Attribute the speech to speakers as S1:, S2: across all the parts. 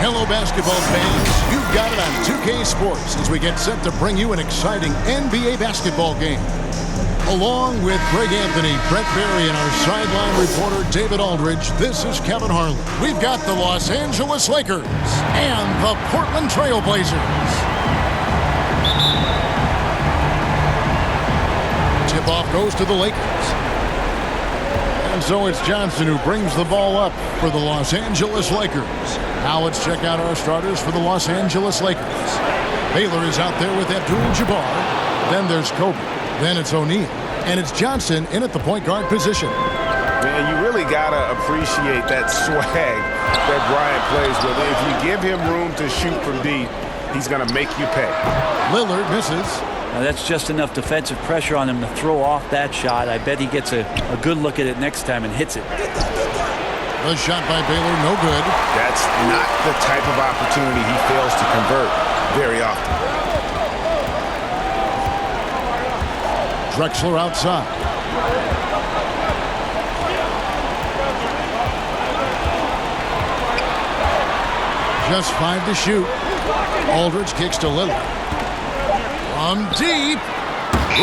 S1: Hello, basketball fans. You've got it on 2K Sports as we get set to bring you an exciting NBA basketball game. Along with Greg Anthony, Brett Berry, and our sideline reporter David Aldridge, this is Kevin Harlan. We've got the Los Angeles Lakers and the Portland Trail Blazers. Tip-off goes to the Lakers. And so it's Johnson who brings the ball up for the Los Angeles Lakers. Now let's check out our starters for the Los Angeles Lakers. Baylor is out there with Abdul-Jabbar. Then there's Kobe. Then it's O'Neal. And it's Johnson in at the point guard position.
S2: Man, you really got to appreciate that swag that Bryant plays with. If you give him room to shoot from deep, he's going to make you pay.
S1: Lillard misses.
S3: Now that's just enough defensive pressure on him to throw off that shot. I bet he gets a good look at it next time and hits it.
S1: The shot by Baylor, no good.
S2: That's not the type of opportunity he fails to convert very often.
S1: Drexler outside. Just 5 to shoot. Aldridge kicks to Lillard. From deep.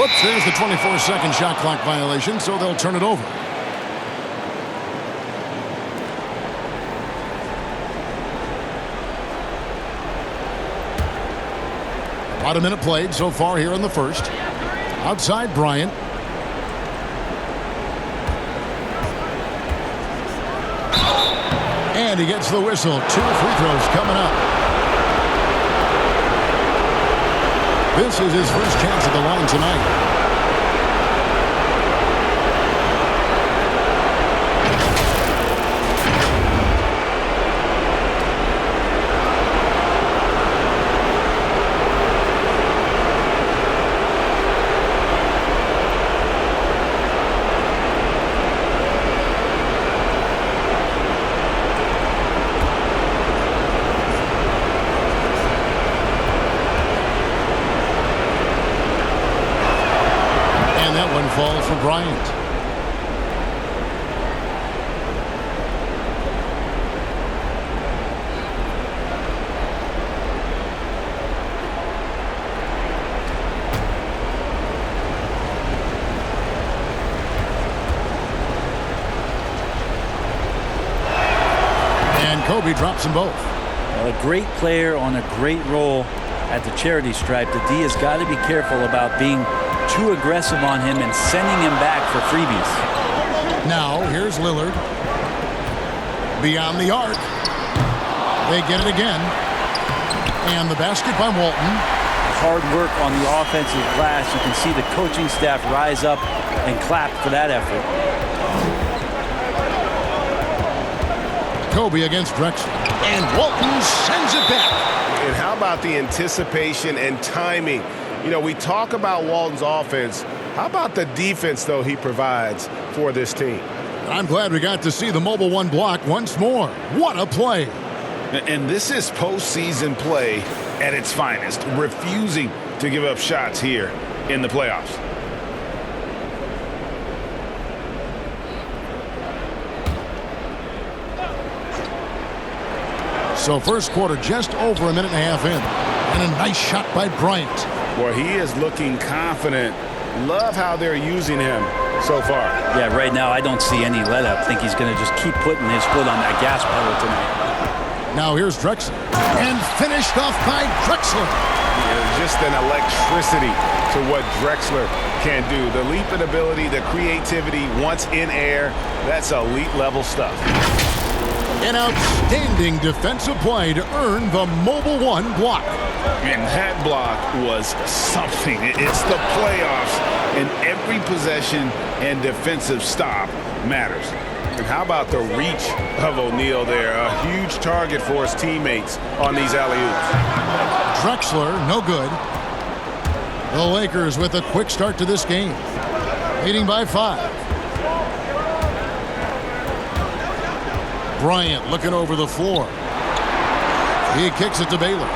S1: Whoops, there's the 24-second shot clock violation, so they'll turn it over. About a minute played so far here in the first. Outside Bryant. And he gets the whistle. 2 free throws coming up. This is his first chance at the line tonight. Falls for Bryant. And Kobe drops them both.
S3: Well, a great player on a great role at the charity stripe. The D has got to be careful about being too aggressive on him and sending him back for freebies.
S1: Now, here's Lillard. Beyond the arc. They get it again. And the basket by Walton.
S3: Hard work on the offensive glass. You can see the coaching staff rise up and clap for that effort.
S1: Kobe against Drexler. And Walton sends it back.
S2: And how about the anticipation and timing? You know, we talk about Walton's offense. How about the defense, though, he provides for this team?
S1: I'm glad we got to see the Mobile One block once more. What a play.
S2: And this is postseason play at its finest, refusing to give up shots here in the playoffs.
S1: So first quarter just over a minute and a half in. And a nice shot by Bryant.
S2: Boy, he is looking confident. Love how they're using him so far.
S3: Yeah, right now I don't see any let-up. I think he's going to just keep putting his foot on that gas pedal tonight.
S1: Now here's Drexler. And finished off by Drexler.
S2: Yeah, just an electricity to what Drexler can do. The leap in ability, the creativity once in air, that's elite level stuff.
S1: An outstanding defensive play to earn the Mobile One block.
S2: And that block was something. It's the playoffs, and every possession and defensive stop matters. And how about the reach of O'Neal there? A huge target for his teammates on these alley-oops.
S1: Drexler, no good. The Lakers with a quick start to this game, leading by 5. Bryant looking over the floor. He kicks it to Baylor.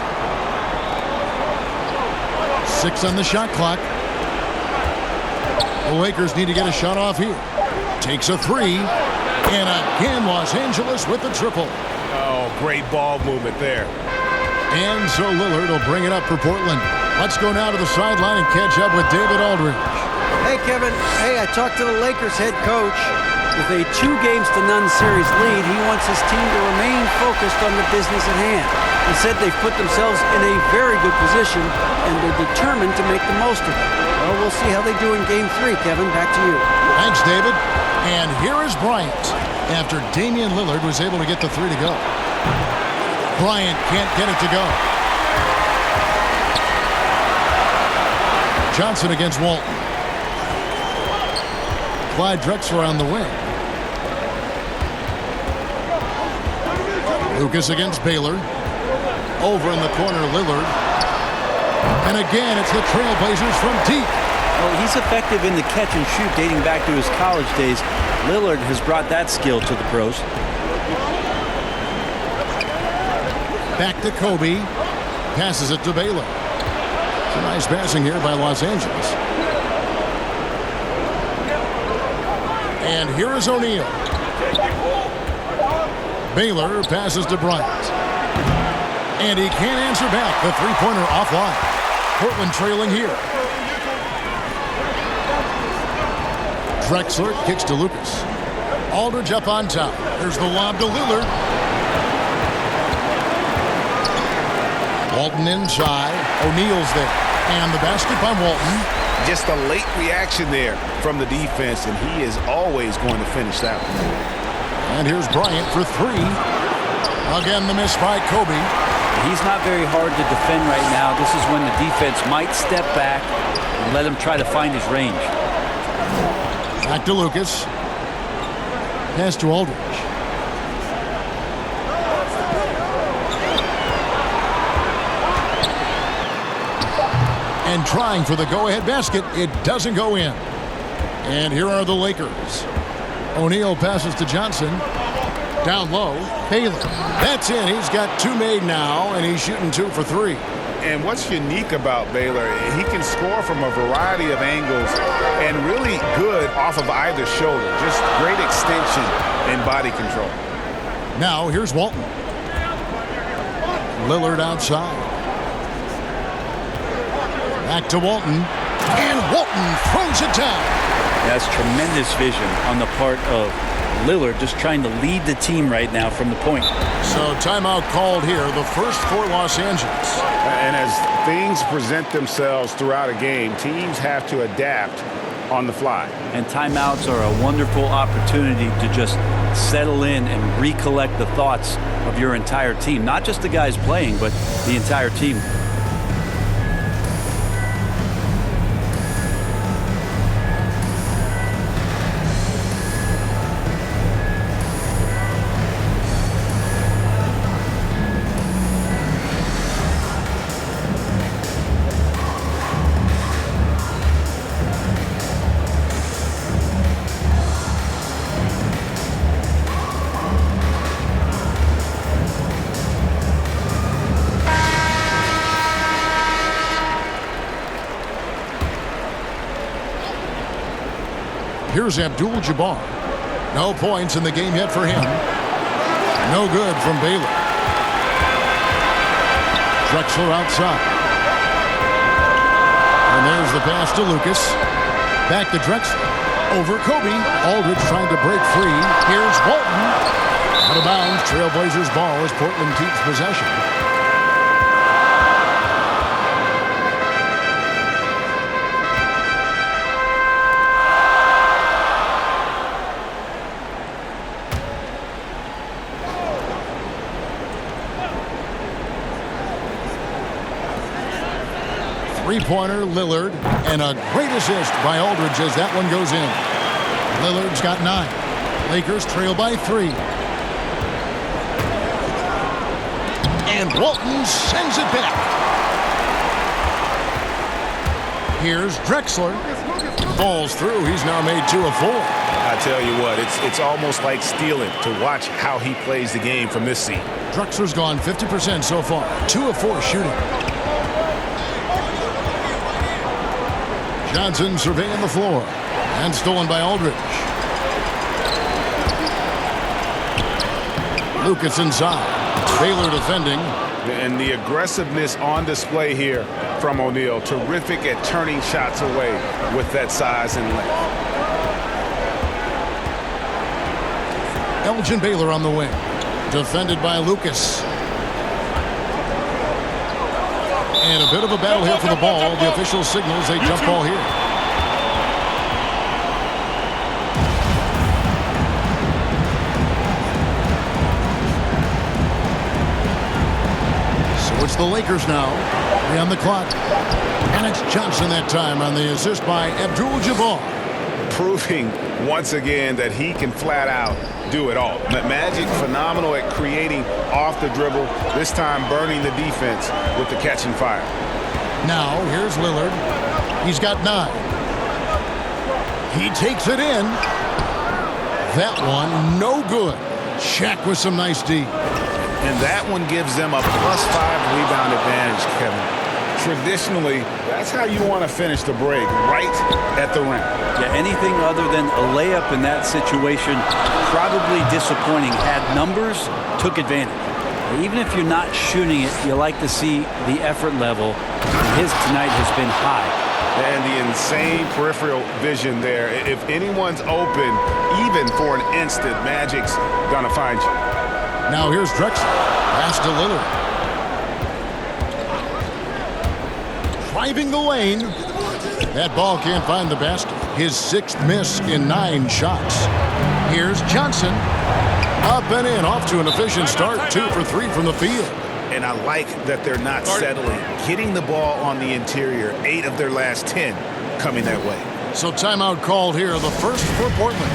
S1: 6 on the shot clock. The Lakers need to get a shot off here. Takes a 3. And again, Los Angeles with the triple.
S2: Oh, great ball movement there.
S1: And so Lillard will bring it up for Portland. Let's go now to the sideline and catch up with David Aldridge.
S4: Hey, Kevin. Hey, I talked to the Lakers head coach. With a 2-0 series lead, he wants his team to remain focused on the business at hand. He said they've put themselves in a very good position, and they're determined to make the most of it. Well, we'll see how they do in Game 3, Kevin. Back to you.
S1: Thanks, David. And here is Bryant after Damian Lillard was able to get the 3 to go. Bryant can't get it to go. Johnson against Walton. Clyde Drexler on the wing. Lucas against Baylor. Over in the corner, Lillard. And again, it's the Trailblazers from deep.
S3: Well, he's effective in the catch and shoot dating back to his college days. Lillard has brought that skill to the pros.
S1: Back to Kobe. Passes it to Baylor. It's a nice passing here by Los Angeles. And here is O'Neal. Baylor passes to Bryant. And he can't answer back. The three-pointer offline. Portland trailing here. Drexler kicks to Lucas. Aldridge up on top. There's the lob to Lillard. Walton inside. O'Neal's there. And the basket by Walton.
S2: Just a late reaction there from the defense, and he is always going to finish that one.
S1: And here's Bryant for 3. Again, the miss by Kobe.
S3: He's not very hard to defend right now. This is when the defense might step back and let him try to find his range.
S1: Back to Lucas. Pass to Aldridge. And trying for the go-ahead basket. It doesn't go in. And here are the Lakers. O'Neal passes to Johnson. Down low. Baylor. That's in. He's got 2 made now, and he's shooting 2 for 3.
S2: And what's unique about Baylor, he can score from a variety of angles and really good off of either shoulder. Just great extension and body control.
S1: Now here's Walton. Lillard outside. Back to Walton. And Walton throws it down.
S3: That's tremendous vision on the part of Lillard, just trying to lead the team right now from the point.
S1: So timeout called here, the first for Los Angeles.
S2: And as things present themselves throughout a game, teams have to adapt on the fly.
S3: And timeouts are a wonderful opportunity to just settle in and recollect the thoughts of your entire team. Not just the guys playing, but the entire team.
S1: Here's Abdul-Jabbar. No points in the game yet for him. No good from Baylor. Drexler outside. And there's the pass to Lucas. Back to Drexler. Over Kobe. Aldridge trying to break free. Here's Walton. Out of bounds. Trailblazers ball as Portland keeps possession. Three-pointer, Lillard, and a great assist by Aldridge as that one goes in. Lillard's got 9. Lakers trail by 3. And Walton sends it back. Here's Drexler. Falls through. He's now made 2 of 4.
S2: I tell you what, it's almost like stealing to watch how he plays the game from this seat.
S1: Drexler's gone 50% so far. 2 of 4 shooting. Johnson surveying the floor. And stolen by Aldridge. Lucas inside. Baylor defending.
S2: And the aggressiveness on display here from O'Neal. Terrific at turning shots away with that size and length.
S1: Elgin Baylor on the wing. Defended by Lucas. And a bit of a battle here for the ball. The official signals a jump ball here. So it's the Lakers now. 3 on the clock. And it's Johnson that time on the assist by Abdul-Jabbar.
S2: Proving once again that he can flat out do it all. Magic phenomenal at creating off the dribble, this time burning the defense with the catch and fire.
S1: Now here's Lillard. He's got 9. He takes it in. That one no good. Shaq with some nice D.
S2: And that one gives them a +5 rebound advantage, Kevin. Traditionally, that's how you want to finish the break, right at the rim.
S3: Yeah, anything other than a layup in that situation, probably disappointing. Had numbers, took advantage. Even if you're not shooting it, you like to see the effort level. His tonight has been high.
S2: And the insane peripheral vision there. If anyone's open, even for an instant, Magic's gonna find you.
S1: Now here's Drexler. Pass to Lillard. Driving the lane. That ball can't find the basket. His 6th miss in 9 shots. Here's Johnson. Up and in. Off to an efficient start. 2 for 3 from the field.
S2: And I like that they're not settling. Getting the ball on the interior. 8 of their last 10 coming that way.
S1: So timeout called here. The first for Portland.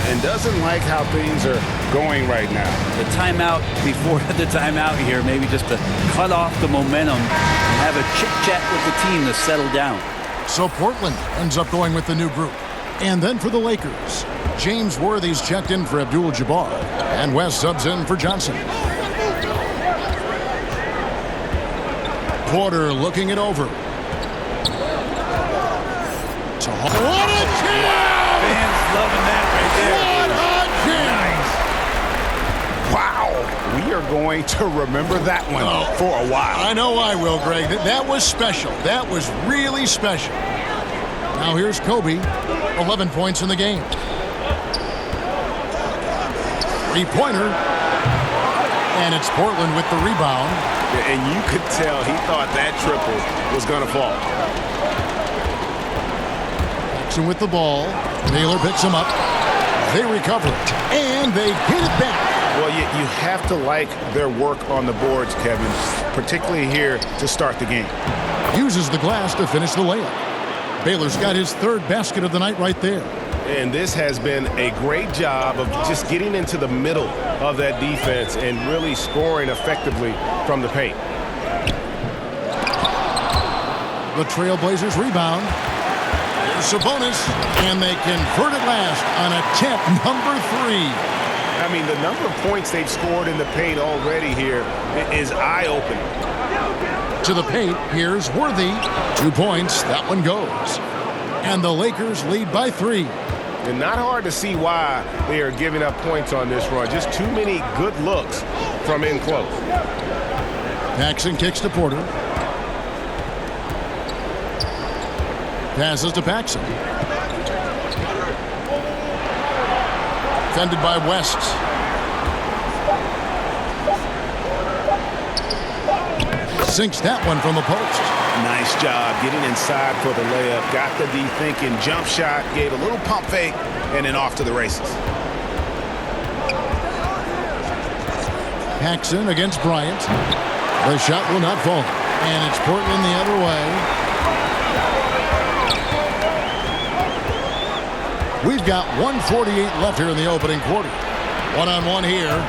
S2: And doesn't like how things are going right now.
S3: The timeout before the timeout here, maybe just to cut off the momentum and have a chit-chat with the team to settle down.
S1: So Portland ends up going with the new group. And then for the Lakers, James Worthy's checked in for Abdul-Jabbar, and West subs in for Johnson. Porter looking it over. What a jam!
S3: Fans loving that right there.
S1: What a jam!
S2: Wow. We are going to remember that one for a while.
S1: I know I will, Greg. That was special. That was really special. Now here's Kobe. 11 points in the game. 3-pointer. And it's Portland with the rebound.
S2: And you could tell he thought that triple was going to fall.
S1: Jackson with the ball. Baylor picks him up. They recover it. And they get it back.
S2: Well, you have to like their work on the boards, Kevin, particularly here to start the game.
S1: Uses the glass to finish the layup. Baylor's got his 3rd basket of the night right there.
S2: And this has been a great job of just getting into the middle of that defense and really scoring effectively from the paint.
S1: The Trailblazers rebound. Here's Sabonis, and they convert it last on attempt number 3.
S2: I mean, the number of points they've scored in the paint already here is eye-opening.
S1: To the paint, here's Worthy. 2 points, that one goes. And the Lakers lead by 3.
S2: And not hard to see why they are giving up points on this run. Just too many good looks from in close.
S1: Paxson kicks to Porter. Passes to Paxson. Defended by West. Sinks that one from the post.
S2: Nice job getting inside for the layup. Got the D thinking. Jump shot. Gave a little pump fake. And then off to the races.
S1: Paxson against Bryant. The shot will not fall. And it's Portland the other way. We've got 1:48 left here in the opening quarter. One-on-one here.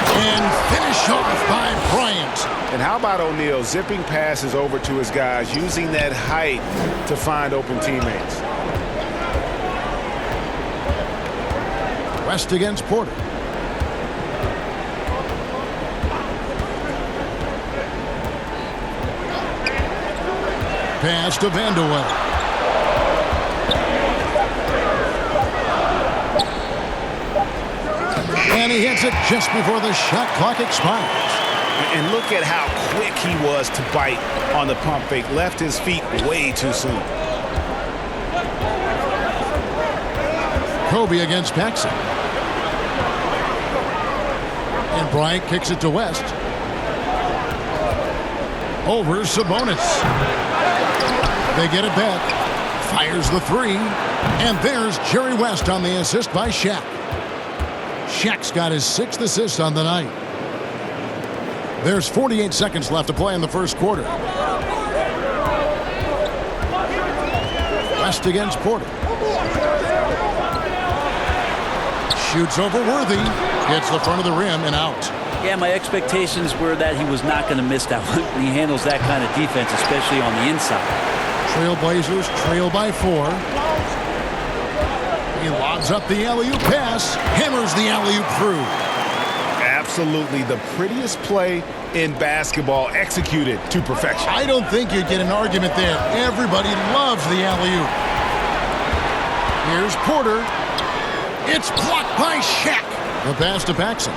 S1: And finish off by Bryant.
S2: And how about O'Neal zipping passes over to his guys, using that height to find open teammates.
S1: West against Porter. Pass to Vanderwell. And And he hits it just before the shot clock expires.
S2: And look at how quick he was to bite on the pump fake. Left his feet way too soon.
S1: Kobe against Paxson. And Bryant kicks it to West. Over Sabonis. They get it back. Fires the three. And there's Jerry West on the assist by Shaq. Shaq's got his 6th assist on the night. There's 48 seconds left to play in the first quarter. West against Porter. Shoots over Worthy. Hits the front of the rim and out.
S3: Yeah, my expectations were that he was not going to miss that one. He handles that kind of defense, especially on the inside.
S1: Trailblazers trail by 4. He lobs up the alley-oop pass. Hammers the alley-oop through.
S2: Absolutely the prettiest play in basketball, executed to perfection.
S1: I don't think you'd get an argument there. Everybody loves the alley-oop. Here's Porter. It's blocked by Shaq. The pass to Paxson.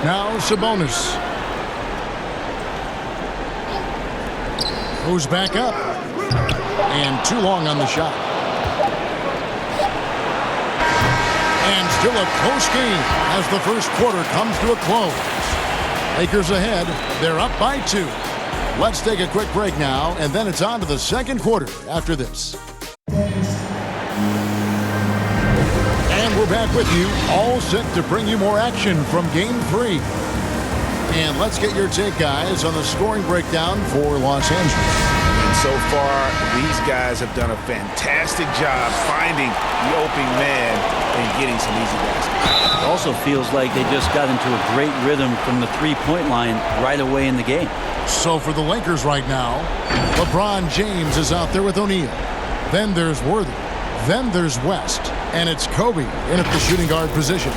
S1: Now Sabonis. Goes back up. And too long on the shot. And still a close game as the first quarter comes to a close. Lakers ahead. They're up by 2. Let's take a quick break now, and then it's on to the second quarter after this. And we're back with you, all set to bring you more action from Game 3. And let's get your take, guys, on the scoring breakdown for Los Angeles.
S2: And so far, these guys have done a fantastic job finding the opening man and getting some easy baskets.
S3: It also feels like they just got into a great rhythm from the three-point line right away in the game.
S1: So for the Lakers right now, LeBron James is out there with O'Neal. Then there's Worthy. Then there's West. And it's Kobe in at the shooting guard position.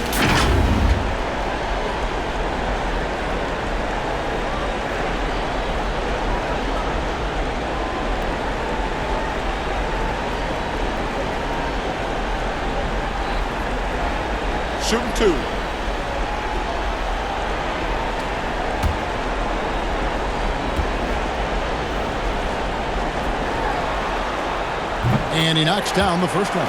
S2: Shooting 2.
S1: And he knocks down the first one.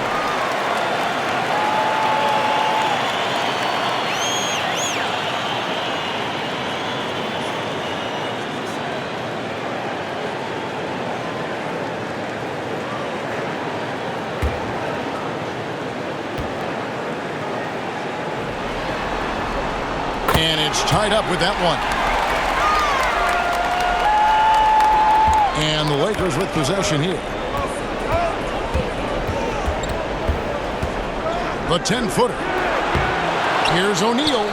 S1: And it's tied up with that one. And the Lakers with possession here. The 10-footer. Here's O'Neal.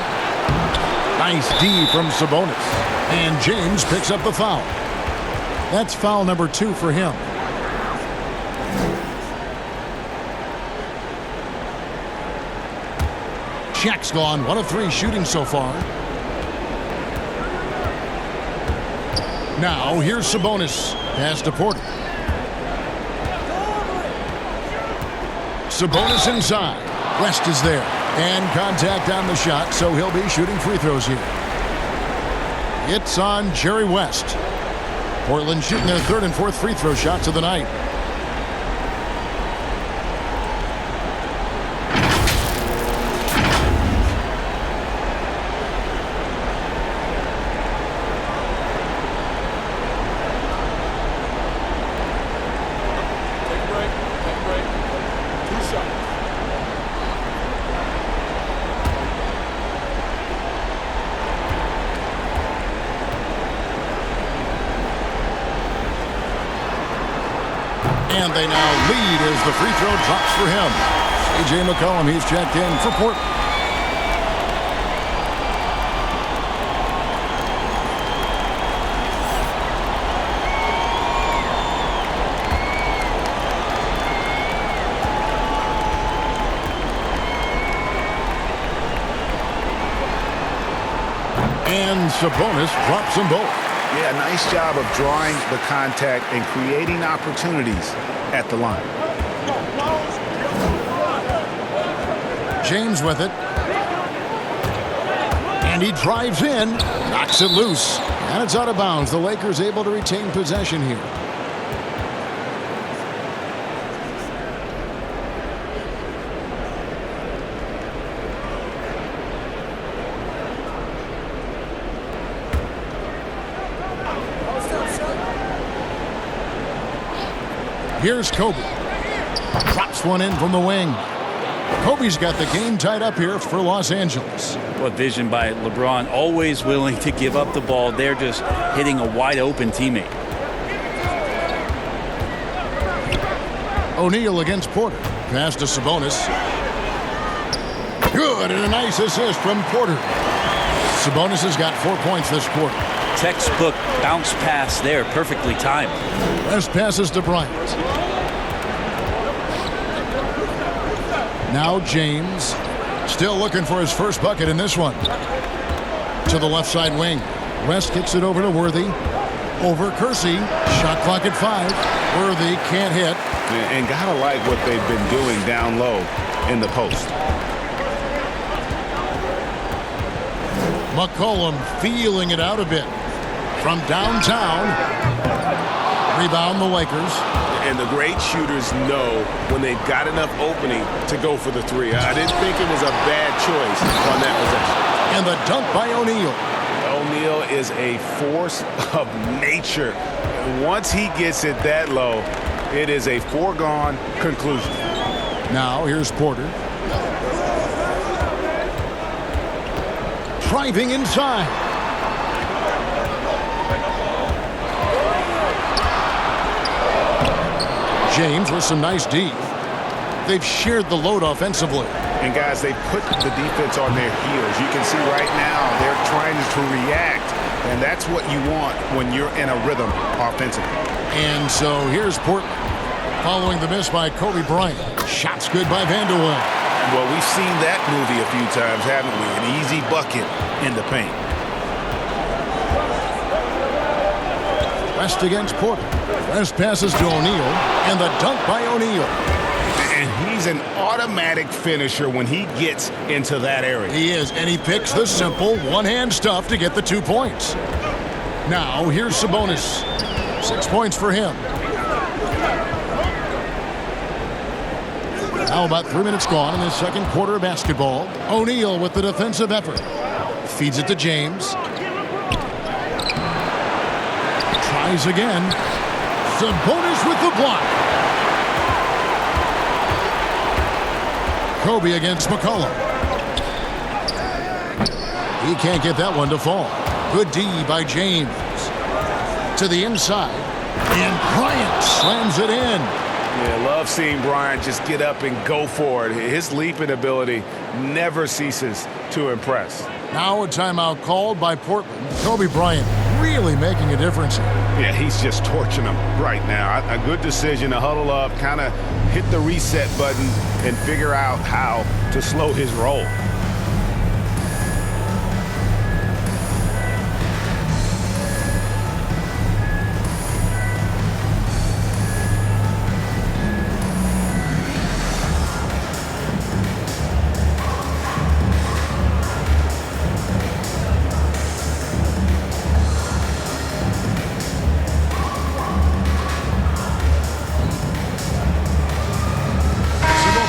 S1: Nice D from Sabonis. And James picks up the foul. That's foul number 2 for him. Shaq's gone 1 of 3 shooting so far. Now here's Sabonis. Pass to Porter. Sabonis inside. West is there. And contact on the shot, so he'll be shooting free throws here. It's on Jerry West. Portland shooting their 3rd and 4th free throw shots of the night. And they now lead as the free throw drops for him. A.J. McCollum, he's checked in for Portland. And Sabonis drops them both.
S2: Yeah, nice job of drawing the contact and creating opportunities at the line.
S1: James with it. And he drives in, knocks it loose, and it's out of bounds. The Lakers able to retain possession here. Here's Kobe. Drops one in from the wing. Kobe's got the game tied up here for Los Angeles.
S3: What vision by LeBron, always willing to give up the ball. They're just hitting a wide open teammate.
S1: O'Neal against Porter. Pass to Sabonis. Good, and a nice assist from Porter. Sabonis has got 4 points this quarter.
S3: Textbook bounce pass there, perfectly timed.
S1: Best passes to Bryant. Now James, still looking for his first bucket in this one. To the left side wing. West kicks it over to Worthy. Over Kersey. Shot clock at 5. Worthy can't hit.
S2: And gotta like what they've been doing down low in the post.
S1: McCollum feeling it out a bit. From downtown. Rebound the Lakers.
S2: And the great shooters know when they've got enough opening to go for the three. I didn't think it was a bad choice on that possession.
S1: And the dunk by O'Neal.
S2: O'Neal is a force of nature. Once he gets it that low, it is a foregone conclusion.
S1: Now here's Porter. Driving inside. James with some nice D. They've shared the load offensively.
S2: And guys, they put the defense on their heels. You can see right now they're trying to react, and that's what you want when you're in a rhythm offensively.
S1: And so here's Portland following the miss by Kobe Bryant. Shots good by Vanderbilt.
S2: Well, we've seen that movie a few times, haven't we? An easy bucket in the paint.
S1: West against Porter. West passes to O'Neal, and the dunk by O'Neal.
S2: And he's an automatic finisher when he gets into that area.
S1: He is, and he picks the simple one-hand stuff to get the 2 points. Now, here's Sabonis. 6 points for him. Now about 3 minutes gone in the second quarter of basketball. O'Neal with the defensive effort. Feeds it to James. Tries again. Sabonis with the block. Kobe against McCollum. He can't get that one to fall. Good D by James. To the inside. And Bryant slams it in.
S2: Yeah, love seeing Bryant just get up and go for it. His leaping ability never ceases to impress.
S1: Now a timeout called by Portland. Kobe Bryant really making a difference here.
S2: Yeah, he's just torching them right now. A good decision to huddle up, kind of hit the reset button, and figure out how to slow his roll.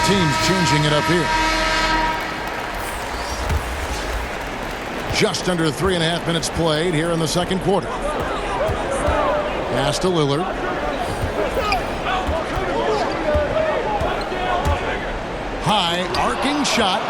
S1: Teams changing it up here. Just under 3.5 minutes played here in the second quarter. Pass to Lillard. High arcing shot.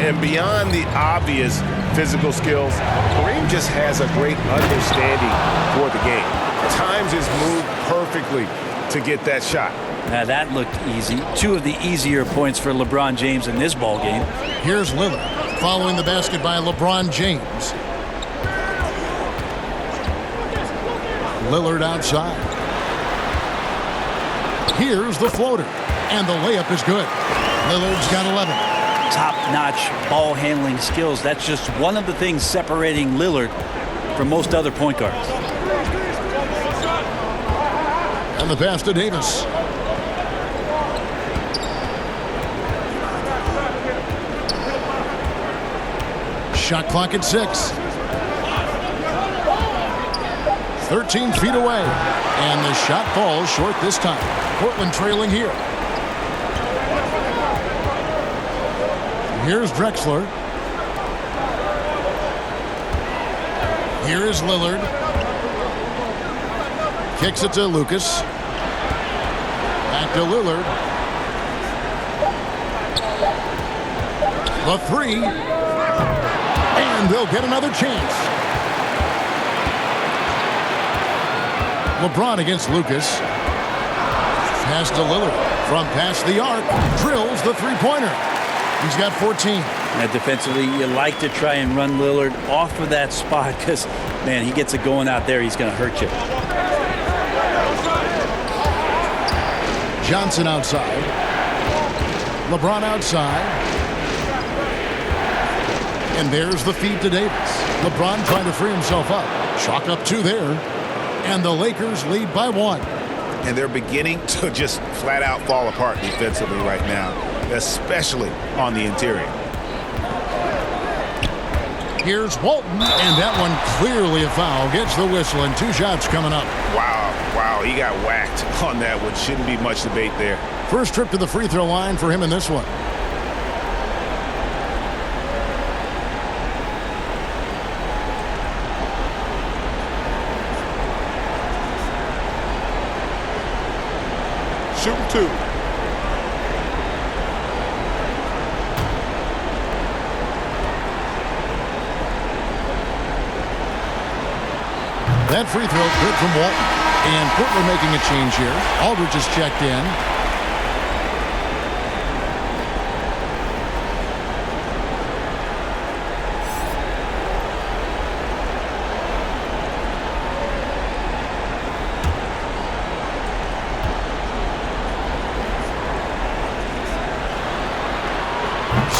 S2: And beyond the obvious physical skills, Kareem just has a great understanding for the game. Times his move perfectly to get that shot.
S3: Now that looked easy. 2 of the easier points for LeBron James in this ball game.
S1: Here's Lillard following the basket by LeBron James. Lillard outside. Here's the floater, and the layup is good. Lillard's got 11.
S3: Top-notch ball handling skills. That's just one of the things separating Lillard from most other point guards.
S1: And the pass to Davis. Shot clock at 6. 13 feet away. And the shot falls short this time. Portland trailing here. Here's Drexler. Here is Lillard. Kicks it to Lucas. Back to Lillard. The 3. And they'll get another chance. LeBron against Lucas. Pass to Lillard. From past the arc. Drills the three-pointer. He's got 14.
S3: And defensively, you like to try and run Lillard off of that spot because, man, he gets it going out there, he's going to hurt you.
S1: Johnson outside. LeBron outside. And there's the feed to Davis. LeBron trying to free himself up. Chalk up 2 there. And the Lakers lead by 1.
S2: And they're beginning to just flat out fall apart defensively right now, especially on the interior.
S1: Here's Walton, and that one clearly a foul. Gets the whistle, and 2 shots coming up.
S2: Wow, he got whacked on that one. Shouldn't be much debate there.
S1: First trip to the free throw line for him in this one.
S2: Shooting 2.
S1: That free throw good from Walton. And Portland making a change here. Aldridge is checked in.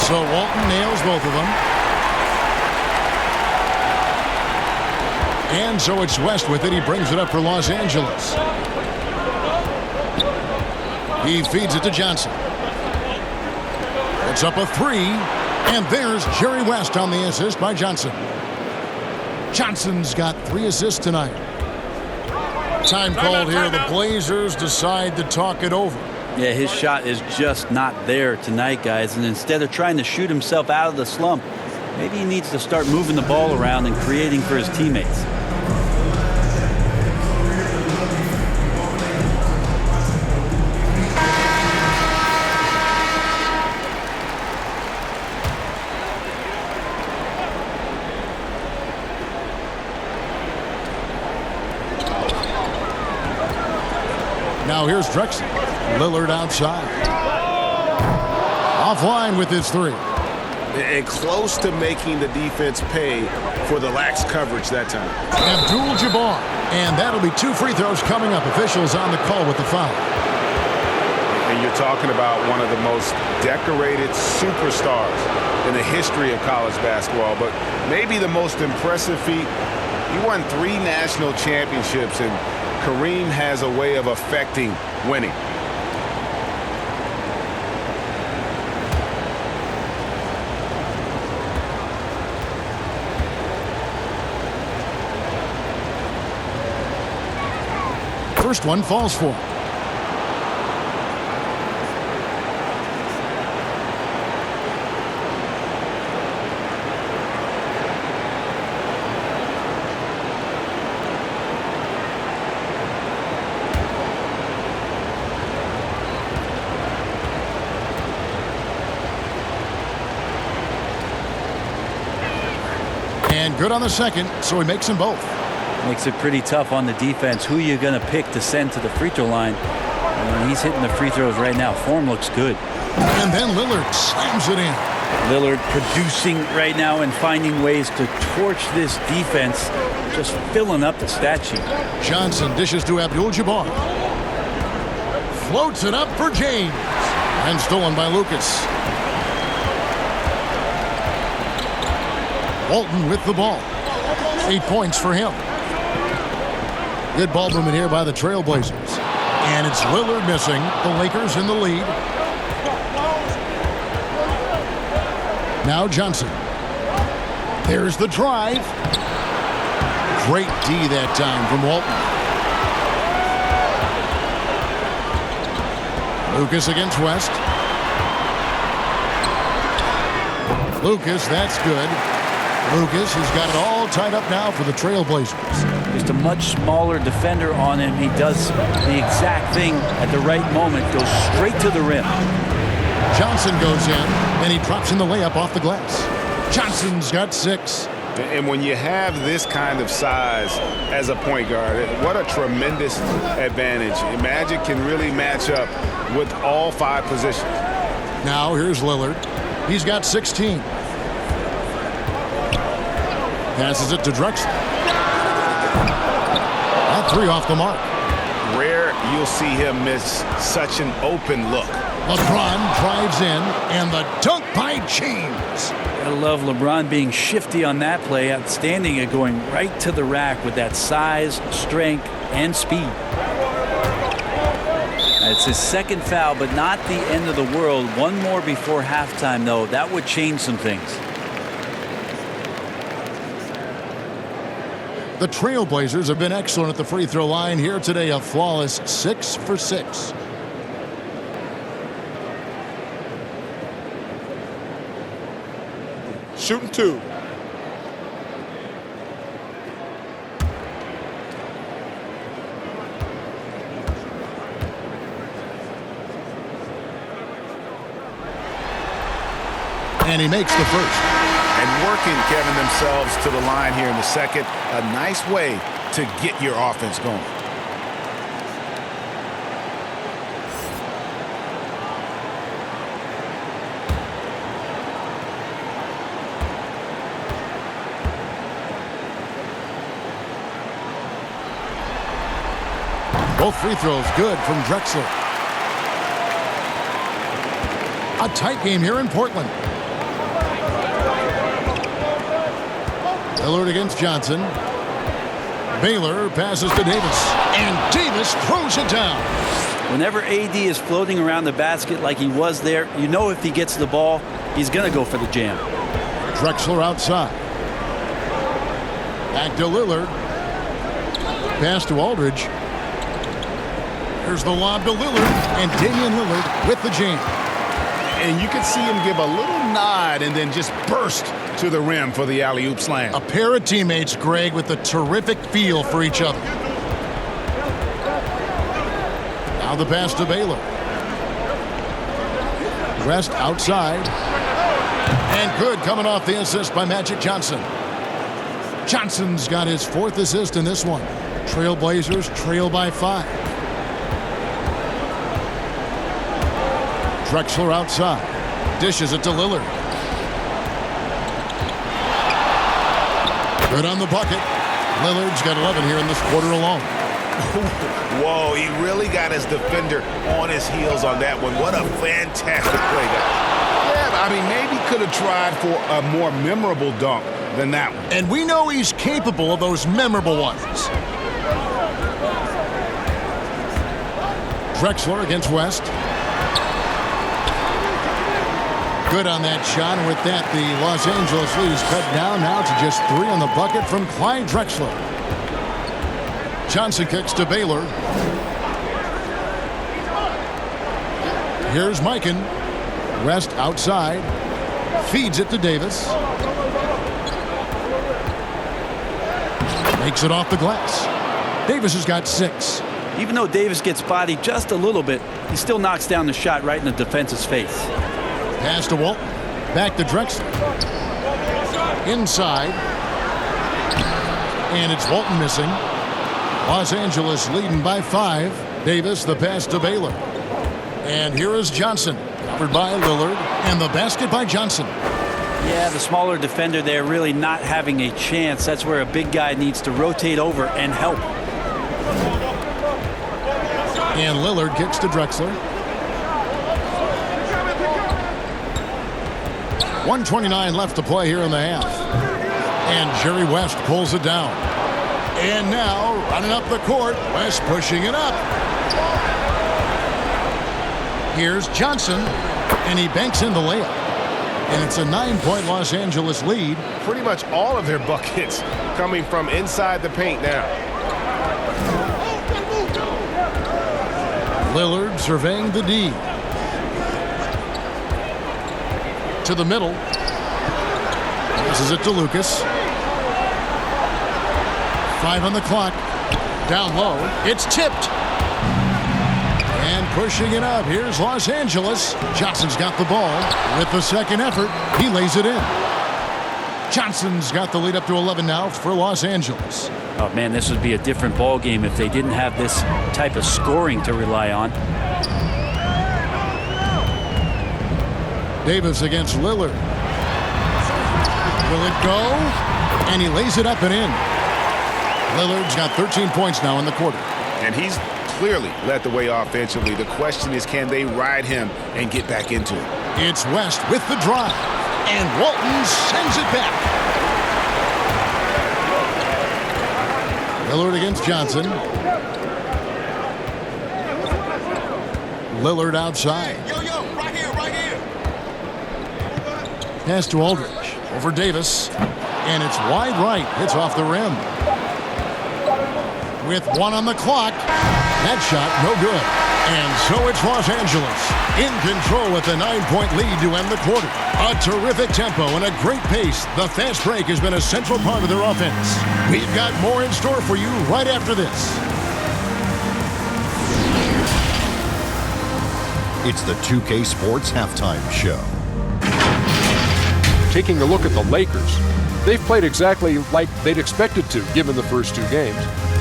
S1: So Walton nails both of them. And so it's West with it. He brings it up for Los Angeles. He feeds it to Johnson. Puts up a 3. And there's Jerry West on the assist by Johnson. Johnson's got 3 assists tonight. Time called here. The Blazers decide to talk it over.
S3: Yeah, his shot is just not there tonight, guys. And instead of trying to shoot himself out of the slump, maybe he needs to start moving the ball around and creating for his teammates.
S1: Now here's Drexler. Lillard outside. Offline with his 3.
S2: And close to making the defense pay for the lax coverage that time.
S1: Abdul-Jabbar. And that'll be 2 free throws coming up. Officials on the call with the foul.
S2: And you're talking about one of the most decorated superstars in the history of college basketball, but maybe the most impressive feat. He won 3 national championships, and Kareem has a way of affecting winning.
S1: First one falls for him. And good on the second, so he makes them both.
S3: Makes it pretty tough on the defense. Who you're going to pick to send to the free throw line. And he's hitting the free throws right now. Form looks good.
S1: And then Lillard slams it in.
S3: Lillard producing right now and finding ways to torch this defense. Just filling up the stat sheet.
S1: Johnson dishes to Abdul-Jabbar. Floats it up for James. And stolen by Lucas. Walton with the ball. 8 points for him. Good ball movement here by the Trailblazers. And it's Lillard missing. The Lakers in the lead. Now Johnson. There's the drive. Great D that time from Walton. Lucas against West. Lucas, that's good. Lucas has got it all tied up now for the Trailblazers.
S3: Just a much smaller defender on him. He does the exact thing at the right moment. Goes straight to the rim.
S1: Johnson goes in, and he drops in the layup off the glass. Johnson's got 6.
S2: And when you have this kind of size as a point guard, what a tremendous advantage. Magic can really match up with all 5 positions.
S1: Now here's Lillard. He's got 16. Passes it to Drexler. That 3 off the mark.
S2: Rare you'll see him miss such an open look.
S1: LeBron drives in, and the dunk by James.
S3: I love LeBron being shifty on that play. Outstanding at going right to the rack with that size, strength, and speed. It's his second foul, but not the end of the world. One more before halftime, though. That would change some things.
S1: The Trailblazers have been excellent at the free throw line here today. A flawless 6 for 6.
S2: Shooting 2.
S1: And he makes the first.
S2: And working, Kevin, themselves to the line here in the second. A nice way to get your offense going.
S1: Both free throws good from Drexler. A tight game here in Portland. Lillard against Johnson. Baylor passes to Davis. And Davis throws it down.
S3: Whenever AD is floating around the basket like he was there, you know if he gets the ball, he's going to go for the jam.
S1: Drexler outside. Back to Lillard. Pass to Aldridge. There's the lob to Lillard. And Damian Lillard with the jam.
S2: And you can see him give a little nod and then just burst to the rim for the alley-oop slam.
S1: A pair of teammates, Greg, with a terrific feel for each other. Now the pass to Baylor. West outside. And good coming off the assist by Magic Johnson. Johnson's got his 4th assist in this one. Trailblazers trail by 5. Drexler outside. Dishes it to Lillard. Good on the bucket. Lillard's got 11 here in this quarter alone.
S2: Whoa, he really got his defender on his heels on that one. What a fantastic play, guys. Yeah, I mean, maybe could have tried for a more memorable dunk than that one.
S1: And we know he's capable of those memorable ones. Drexler against West. Good on that shot, and with that, the Los Angeles lead is cut down now to just 3 on the bucket from Clyde Drexler. Johnson kicks to Baylor. Here's Mikan. West outside. Feeds it to Davis. Makes it off the glass. Davis has got 6.
S3: Even though Davis gets bodied just a little bit, he still knocks down the shot right in the defense's face.
S1: Pass to Walton. Back to Drexler. Inside. And it's Walton missing. Los Angeles leading by 5. Davis, the pass to Baylor. And here is Johnson. Covered by Lillard. And the basket by Johnson.
S3: Yeah, the smaller defender there really not having a chance. That's where a big guy needs to rotate over and help.
S1: And Lillard kicks to Drexler. 1:29 left to play here in the half. And Jerry West pulls it down. And now, running up the court, West pushing it up. Here's Johnson, and he banks in the layup. And it's a 9-point Los Angeles lead.
S2: Pretty much all of their buckets coming from inside the paint now.
S1: Lillard surveying the D. To the middle. Passes it to Lucas. 5 on the clock. Down low. It's tipped. And pushing it up. Here's Los Angeles. Johnson's got the ball. With the second effort, he lays it in. Johnson's got the lead up to 11 now for Los Angeles.
S3: Oh, man, this would be a different ball game if they didn't have this type of scoring to rely on.
S1: Davis against Lillard. Will it go? And he lays it up and in. Lillard's got 13 points now in the quarter.
S2: And he's clearly led the way offensively. The question is, can they ride him and get back into it?
S1: It's West with the drive. And Walton sends it back. Lillard against Johnson. Lillard outside.
S2: Right here.
S1: Pass to Aldridge. Over Davis. And it's wide right. Hits off the rim. With 1 on the clock. That shot no good. And so it's Los Angeles in control with a 9-point lead to end the quarter. A terrific tempo and a great pace. The fast break has been a central part of their offense. We've got more in store for you right after this.
S5: It's the 2K Sports Halftime Show.
S6: Taking a look at the Lakers, they've played exactly like they'd expected to, given the first 2 games.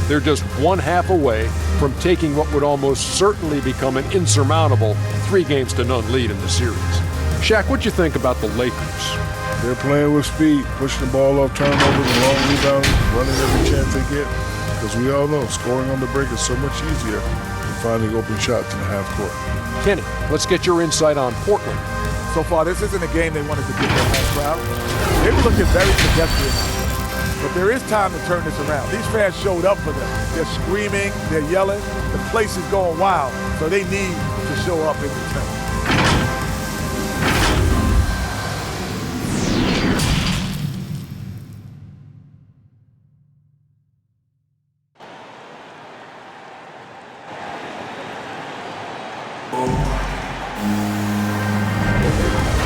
S6: They're just 1/2 away from taking what would almost certainly become an insurmountable 3-0 lead in the series. Shaq, what'd you think about the Lakers?
S7: They're playing with speed, pushing the ball off turnovers and long rebounds, running every chance they get. Because we all know scoring on the break is so much easier than finding open shots in the half court.
S6: Kenny, let's get your insight on Portland.
S8: So far, this isn't a game they wanted to get their home crowd. They were looking very pedestrian. But there is time to turn this around. These fans showed up for them. They're screaming, they're yelling. The place is going wild. So they need to show up in return.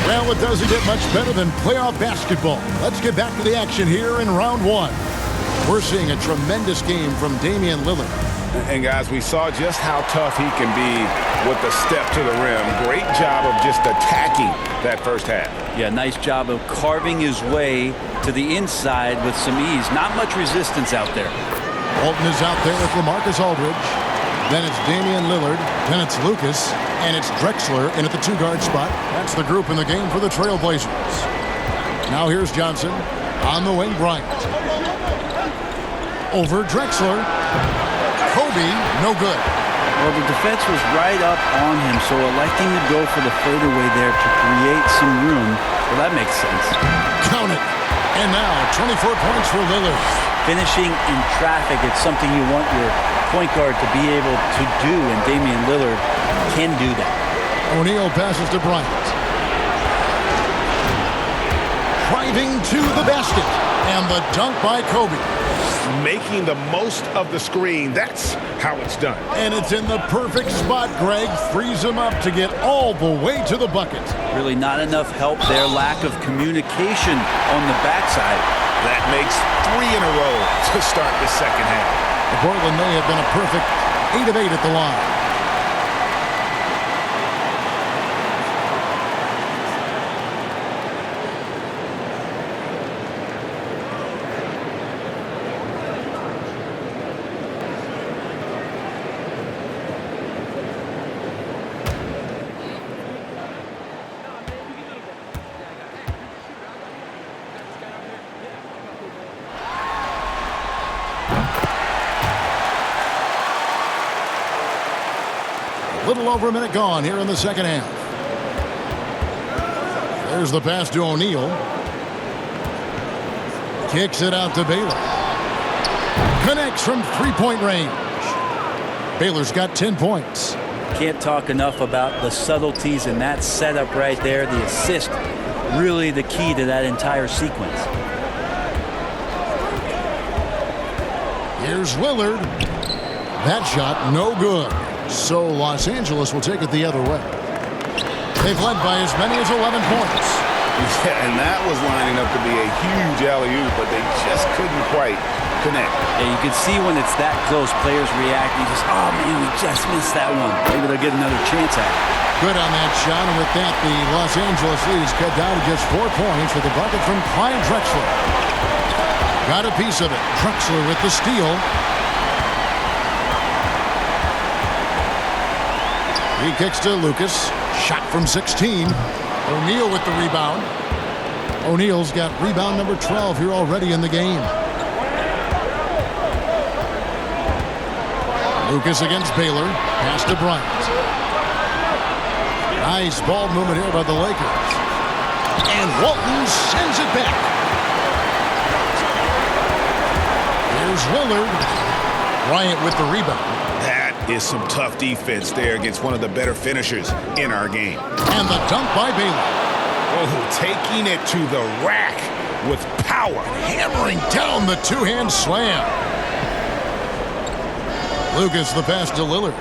S1: Well, it doesn't get much better than playoff basketball. Let's get back to the action here in round 1. We're seeing a tremendous game from Damian Lillard.
S2: And guys, we saw just how tough he can be with the step to the rim. Great job of just attacking that first half.
S3: Yeah, nice job of carving his way to the inside with some ease. Not much resistance out there.
S1: Walton is out there with LaMarcus Aldridge. Then it's Damian Lillard. Then it's Lucas. And it's Drexler in at the 2-guard spot. That's the group in the game for the Trailblazers. Now here's Johnson. On the wing, Bryant. Over Drexler. Kobe, no good.
S3: Well, the defense was right up on him, so electing to go for the fadeaway there to create some room, well, that makes sense.
S1: Count it. And now 24 points for Lillard.
S3: Finishing in traffic, it's something you want your point guard to be able to do, and Damian Lillard can do that.
S1: O'Neal passes to Bryant. Driving to the basket. And the dunk by Kobe.
S2: Making the most of the screen. That's how it's done.
S1: And it's in the perfect spot, Greg. Frees him up to get all the way to the bucket.
S3: Really not enough help there. Lack of communication on the backside.
S2: That makes 3 in a row to start the second half.
S1: Portland may have been a perfect 8 of 8 at the line. Little over a minute gone here in the second half. There's the pass to O'Neal. Kicks it out to Baylor. Connects from 3-point range. Baylor's got 10 points.
S3: Can't talk enough about the subtleties in that setup right there. The assist really the key to that entire sequence.
S1: Here's Lillard. That shot, no good. So Los Angeles will take it the other way. They've led by as many as 11 points.
S2: Yeah, and that was lining up to be a huge alley-oop, but they just couldn't quite connect.
S3: Yeah, you can see when it's that close, players react. You just, oh man, we just missed that one. Maybe they'll get another chance at it.
S1: Good on that shot, and with that, the Los Angeles lead is cut down to just 4 points with the bucket from Clyde Drexler. Got a piece of it. Drexler with the steal. He kicks to Lucas. Shot from 16. O'Neal with the rebound. O'Neal's got rebound number 12 here already in the game. Lucas against Baylor. Pass to Bryant. Nice ball movement here by the Lakers. And Walton sends it back. Here's Lillard. Bryant with the rebound.
S2: That is some tough defense there against one of the better finishers in our game.
S1: And the dunk by Baylor.
S2: Oh, taking it to the rack with power.
S1: Hammering down the two-hand slam. Lucas the pass to Lillard.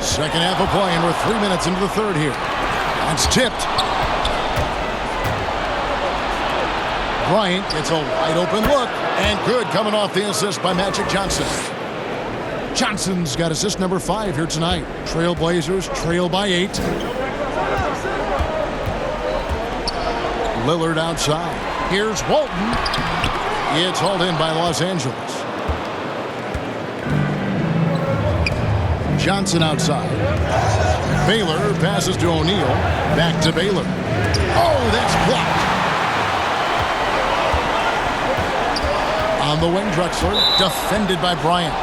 S1: Second half of play, and we're 3 minutes into the third here. That's tipped. Bryant gets a wide open look, and good coming off the assist by Magic Johnson. Johnson's got assist number 5 here tonight. Trailblazers trail by 8. Lillard outside. Here's Walton. It's hauled in by Los Angeles. Johnson outside. Baylor passes to O'Neal. Back to Baylor. Oh, that's blocked. On the wing, Drexler. Defended by Bryant.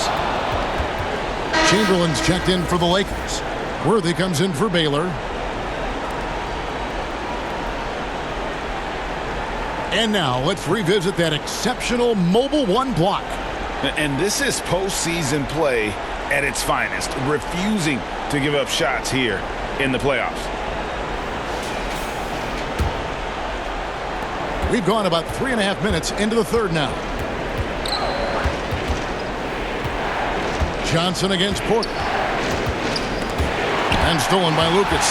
S1: Chamberlain's checked in for the Lakers. Worthy comes in for Baylor. And now let's revisit that exceptional Mobile One block.
S2: And this is postseason play at its finest, refusing to give up shots here in the playoffs.
S1: We've gone about 3.5 minutes into the third now. Johnson against Porter. And stolen by Lucas.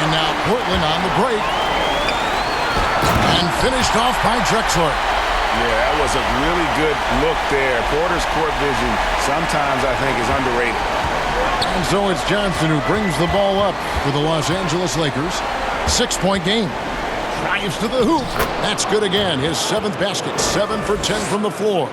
S1: And now Portland on the break. And finished off by Drexler.
S2: Yeah, that was a really good look there. Porter's court vision sometimes I think is underrated.
S1: And so it's Johnson who brings the ball up for the Los Angeles Lakers. 6-point game. Drives to the hoop. That's good again. His 7th basket. 7 for 10 from the floor.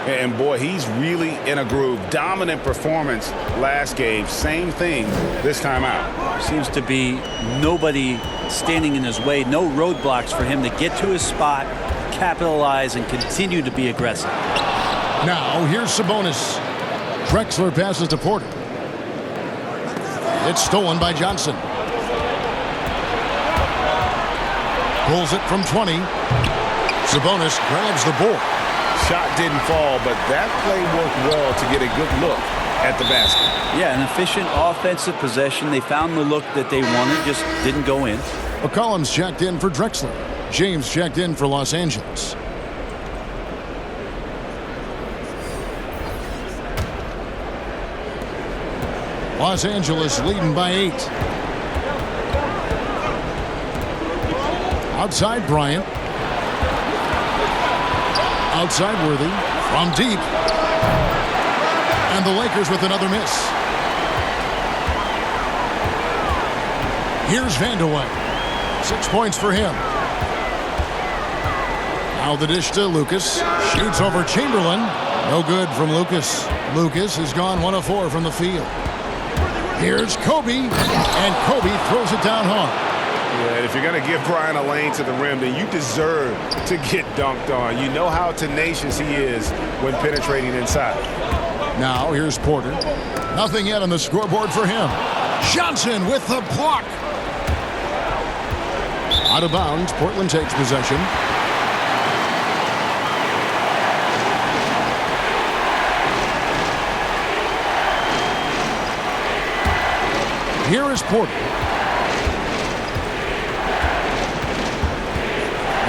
S2: And boy, he's really in a groove. Dominant performance last game. Same thing this time out.
S3: Seems to be nobody standing in his way. No roadblocks for him to get to his spot, capitalize, and continue to be aggressive.
S1: Now, here's Sabonis. Drexler passes to Porter. It's stolen by Johnson. Pulls it from 20. Sabonis grabs the board.
S2: Shot didn't fall, but that play worked well to get a good look at the basket.
S3: Yeah, an efficient offensive possession. They found the look that they wanted, just didn't go in.
S1: McCollum's checked in for Drexler. James checked in for Los Angeles. Los Angeles leading by 8. Outside Bryant. Outside Worthy. From deep. And the Lakers with another miss. Here's Vandeweghe. 6 points for him. Now the dish to Lucas. Shoots over Chamberlain. No good from Lucas. Lucas has gone 1 of 4 from the field. Here's Kobe. And Kobe throws it down hard.
S2: Yeah, and if you're going to give Brian a lane to the rim, then you deserve to get dunked on. You know how tenacious he is when penetrating inside.
S1: Now here's Porter. Nothing yet on the scoreboard for him. Johnson with the block. Out of bounds. Portland takes possession. Here is Porter.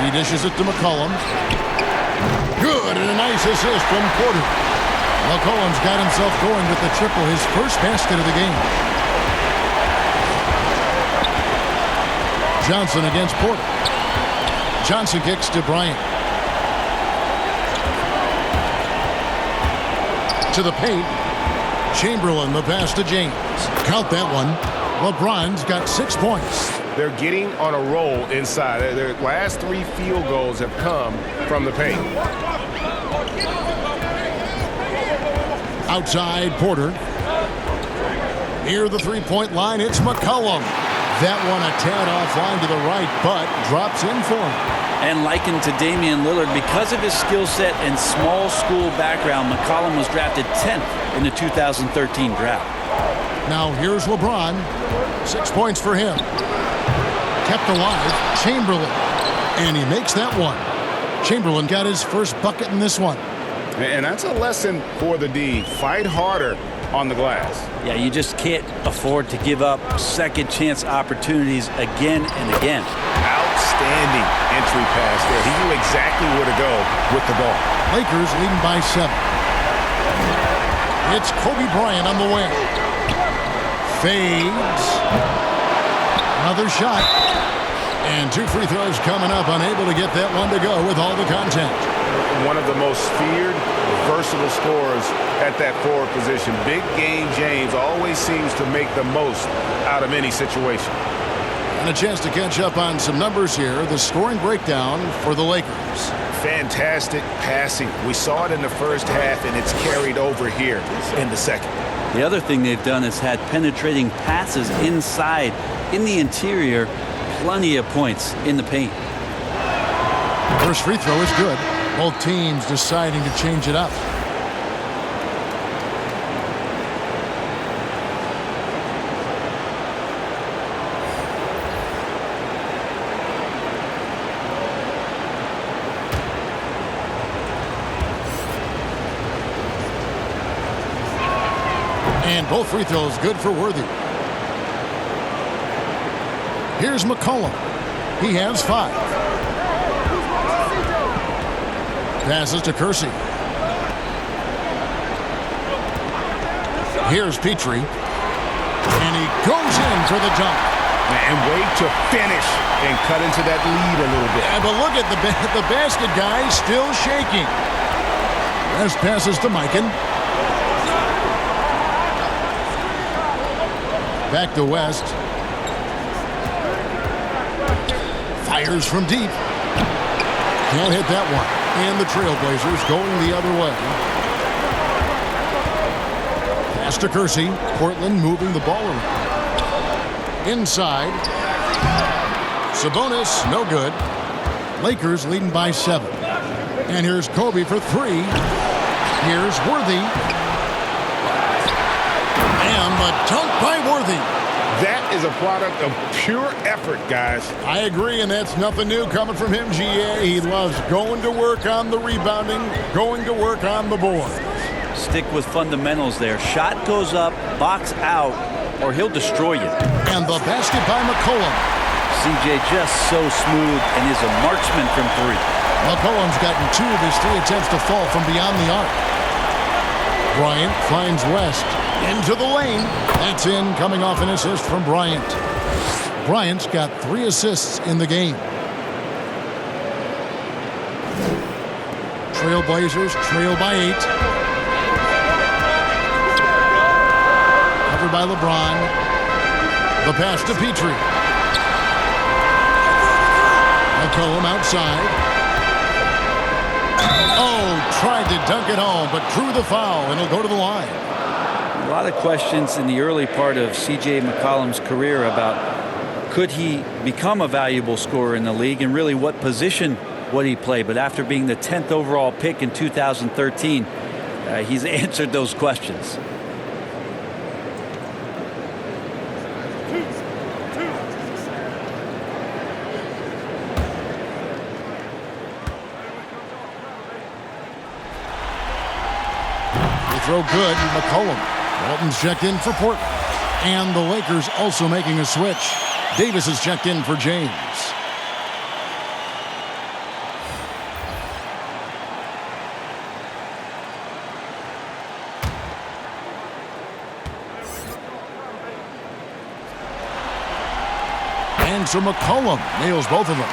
S1: He dishes it to McCollum. Good, and a nice assist from Porter. McCollum's got himself going with the triple, his first basket of the game. Johnson against Porter. Johnson kicks to Bryant. To the paint. Chamberlain, the pass to James. Count that one. LeBron's got 6 points.
S9: They're getting on a roll inside. Their last 3 field goals have come from the paint.
S1: Outside, Porter. Near the three-point line, it's McCollum. That one a tad offline to the right, but drops in for him.
S3: And likened to Damian Lillard, because of his skill set and small school background, McCollum was drafted 10th in the 2013 draft.
S1: Now here's LeBron. 6 points for him. Kept alive, Chamberlain. And he makes that one. Chamberlain got his first bucket in this one.
S2: And that's a lesson for the D. Fight harder on the glass.
S3: Yeah, you just can't afford to give up second chance opportunities again and again.
S2: Outstanding entry pass there. He knew exactly where to go with the ball.
S1: Lakers leading by 7. It's Kobe Bryant on the wing. Fades. Another shot. And 2 free throws coming up. Unable to get that one to go with all the contact.
S2: One of the most feared, versatile scorers at that forward position. Big game James always seems to make the most out of any situation.
S1: And a chance to catch up on some numbers here. The scoring breakdown for the Lakers.
S2: Fantastic passing. We saw it in the first half, and it's carried over here in the second.
S3: The other thing they've done is had penetrating passes inside, in the interior, plenty of points in the paint.
S1: First free throw is good. Both teams deciding to change it up. And both free throws good for Worthy. Here's McCollum. He has 5. Passes to Kersey. Here's Petrie. And he goes in for the dunk.
S2: And wait to finish and cut into that lead a little bit.
S1: Yeah, but look at the basket guy still shaking. West passes to Mikan. Back to West. Fires from deep. Can't hit that one. And the Trailblazers going the other way. Pass to Kersey. Portland moving the ball around. Inside. Sabonis, no good. Lakers leading by 7. And here's Kobe for 3. Here's Worthy. And the dunk by Worthy.
S2: That is a product of pure effort, guys.
S1: I agree, and that's nothing new coming from him, GA. He loves going to work on the rebounding, going to work on the board.
S3: Stick with fundamentals there. Shot goes up, box out, or he'll destroy you.
S1: And the basket by McCollum.
S3: CJ just so smooth and is a marksman from 3.
S1: McCollum's gotten 2 of his 3 attempts to fall from beyond the arc. Bryant finds West. Into the lane. That's in, coming off an assist from Bryant. Bryant's got 3 assists in the game. Trailblazers trail by 8. Covered by LeBron. The pass to Petrie. McCollum outside. Oh, tried to dunk it home, but drew the foul, and he'll go to the line.
S3: A lot of questions in the early part of C.J. McCollum's career about could he become a valuable scorer in the league and really what position would he play. But after being the 10th overall pick in 2013, he's answered those questions.
S1: Throw good, McCollum. Walton's checked in for Portland. And the Lakers also making a switch. Davis is checked in for James. And so McCollum nails both of them.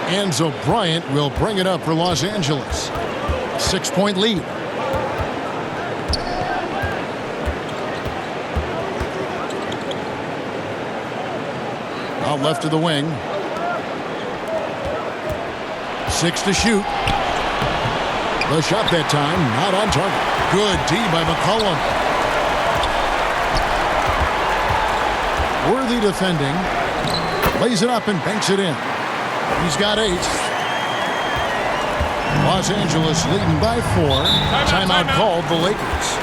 S1: Enzo Bryant will bring it up for Los Angeles. 6-point lead. Out left of the wing. 6 to shoot. The shot that time, not on target. Good D by McCollum. Worthy defending. Lays it up and banks it in. He's got 8. Los Angeles leading by 4. Timeout called the Lakers.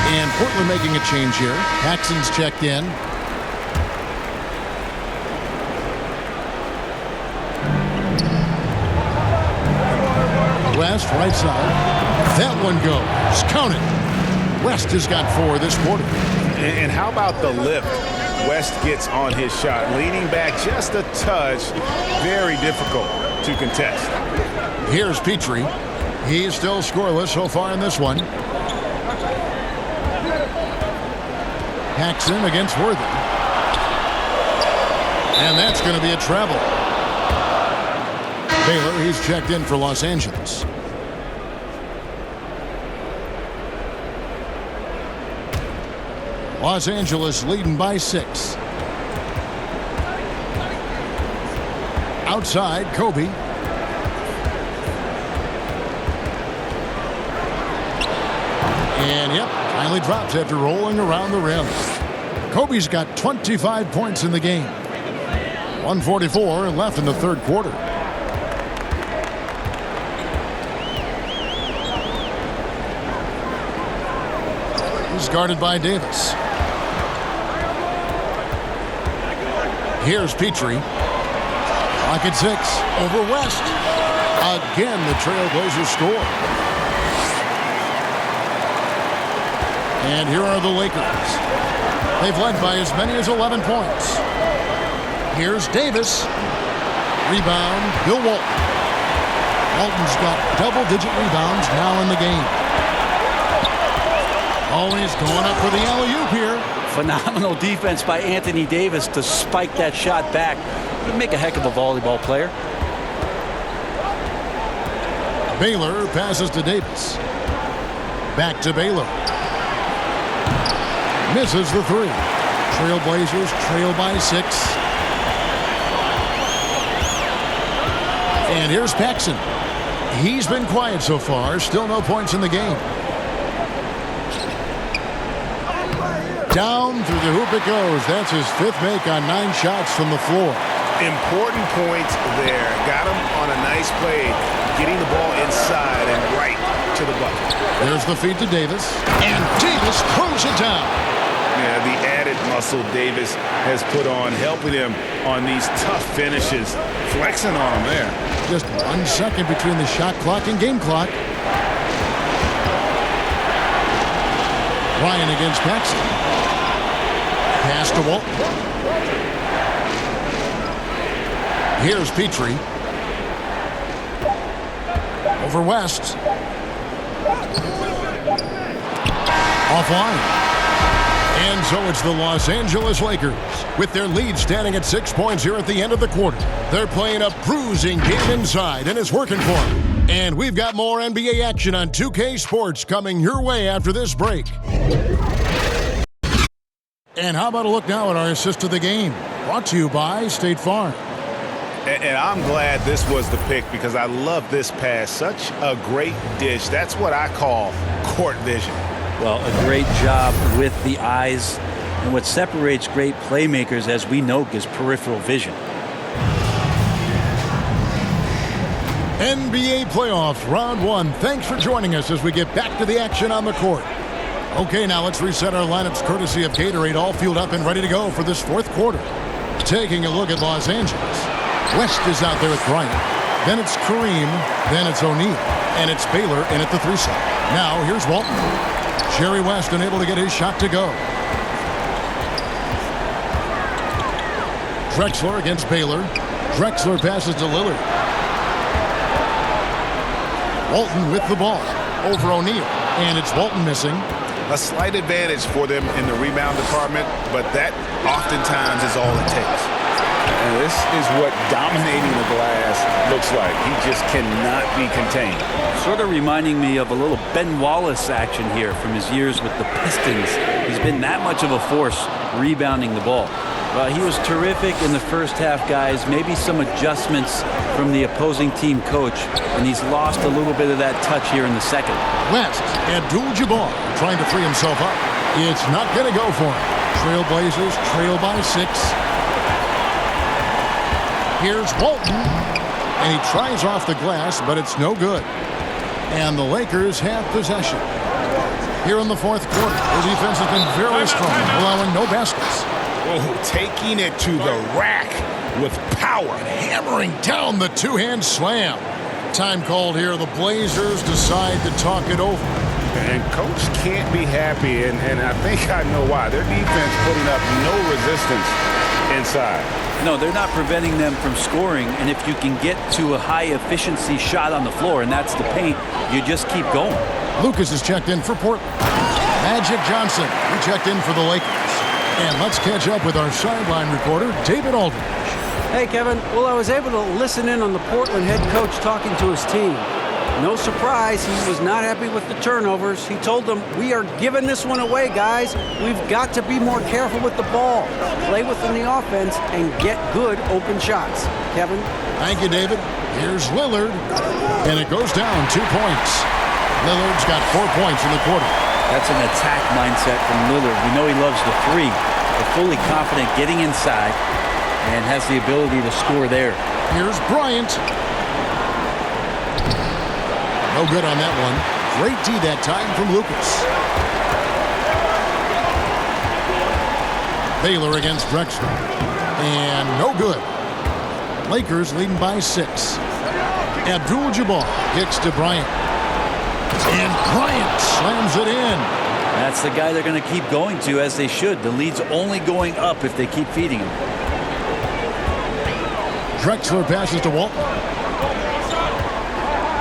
S1: And Portland making a change here. Paxson's checked in. West, right side. That one goes. Count it. West has got 4 this quarter.
S2: And how about the lift West gets on his shot? Leaning back just a touch. Very difficult to contest.
S1: Here's Petrie. He's still scoreless so far in this one. Paxson against Worthy. And that's going to be a travel. Baylor, he's checked in for Los Angeles. Los Angeles leading by 6. Outside, Kobe. And yep, finally drops after rolling around the rim. Kobe's got 25 points in the game. 1:44 left in the third quarter. He's guarded by Davis. Here's Petrie. Clock at 6 over West. Again, the Trailblazers score. And here are the Lakers. They've led by as many as 11 points. Here's Davis. Rebound, Bill Walton. Walton's got double-digit rebounds now in the game. Always going up for the alley-oop here.
S3: Phenomenal defense by Anthony Davis to spike that shot back. He'd make a heck of a volleyball player.
S1: Baylor passes to Davis. Back to Baylor. Misses the 3. Trailblazers trail by 6. And here's Paxson. He's been quiet so far. Still no points in the game. Down through the hoop it goes. That's his 5th make on 9 shots from the floor.
S2: Important points there. Got him on a nice play, getting the ball inside and right to the bucket.
S1: There's the feed to Davis. And Davis throws it down.
S2: Yeah, the added muscle Davis has put on, helping him on these tough finishes. Flexing on him there.
S1: Just 1 second between the shot clock and game clock. Ryan against Paxson. Pass to Walton. Here's Petrie. Over West. Offline. And so it's the Los Angeles Lakers with their lead standing at 6 points here at the end of the quarter. They're playing a bruising game inside, and it's working for them. And we've got more NBA action on 2K Sports coming your way after this break. And how about a look now at our assist of the game? Brought to you by State Farm.
S2: And I'm glad this was the pick because I love this pass. Such a great dish. That's what I call court vision.
S3: Well, a great job with the eyes. And what separates great playmakers, as we know, is peripheral vision.
S1: NBA playoffs, round one. Thanks for joining us as we get back to the action on the court. Okay, now let's reset our lineups courtesy of Gatorade, all fueled up and ready to go for this fourth quarter. Taking a look at Los Angeles. West is out there with Bryant. Then it's Kareem. Then it's O'Neal. And it's Baylor in at the 3 side. Now here's Walton. Jerry West unable to get his shot to go. Drexler against Baylor. Drexler passes to Lillard. Walton with the ball over O'Neal. And it's Walton missing.
S2: A slight advantage for them in the rebound department, but that oftentimes is all it takes. And this is what dominating the glass looks like. He just cannot be contained.
S3: Sort of reminding me of a little Ben Wallace action here from his years with the Pistons. He's been that much of a force rebounding the ball. He was terrific in the first half, guys. Maybe some adjustments from the opposing team coach, and he's lost a little bit of that touch here in the second.
S1: West, Abdul-Jabbar trying to free himself up. It's not going to go for him. Trailblazers trail by 6. Here's Walton, and he tries off the glass, but it's no good. And the Lakers have possession. Here in the fourth quarter, the defense has been very strong, allowing no baskets.
S2: Oh, taking it to the rack with power.
S1: Hammering down the two-hand slam. Time called here. The Blazers decide to talk it over.
S2: And coach can't be happy, and I think I know why. Their defense putting up no resistance inside.
S3: No, they're not preventing them from scoring, and if you can get to a high-efficiency shot on the floor, and that's the paint, you just keep going.
S1: Lucas is checked in for Portland. Magic Johnson, he checked in for the Lakers. And let's catch up with our sideline reporter, David Aldridge.
S4: Hey, Kevin. Well, I was able to listen in on the Portland head coach talking to his team. No surprise, he was not happy with the turnovers. He told them, we are giving this one away, guys. We've got to be more careful with the ball, play within the offense, and get good open shots. Kevin?
S1: Thank you, David. Here's Lillard, and it goes down 2 points. Lillard's got 4 points in the quarter.
S3: That's an attack mindset from Lillard. We know he loves the 3, but fully confident getting inside and has the ability to score there.
S1: Here's Bryant. No good on that one. Great D that time from Lucas. Baylor against Drexler. And no good. Lakers leading by 6. Abdul-Jabbar kicks to Bryant. And Bryant slams it in.
S3: That's the guy they're going to keep going to, as they should. The lead's only going up if they keep feeding him.
S1: Drexler passes to Walton.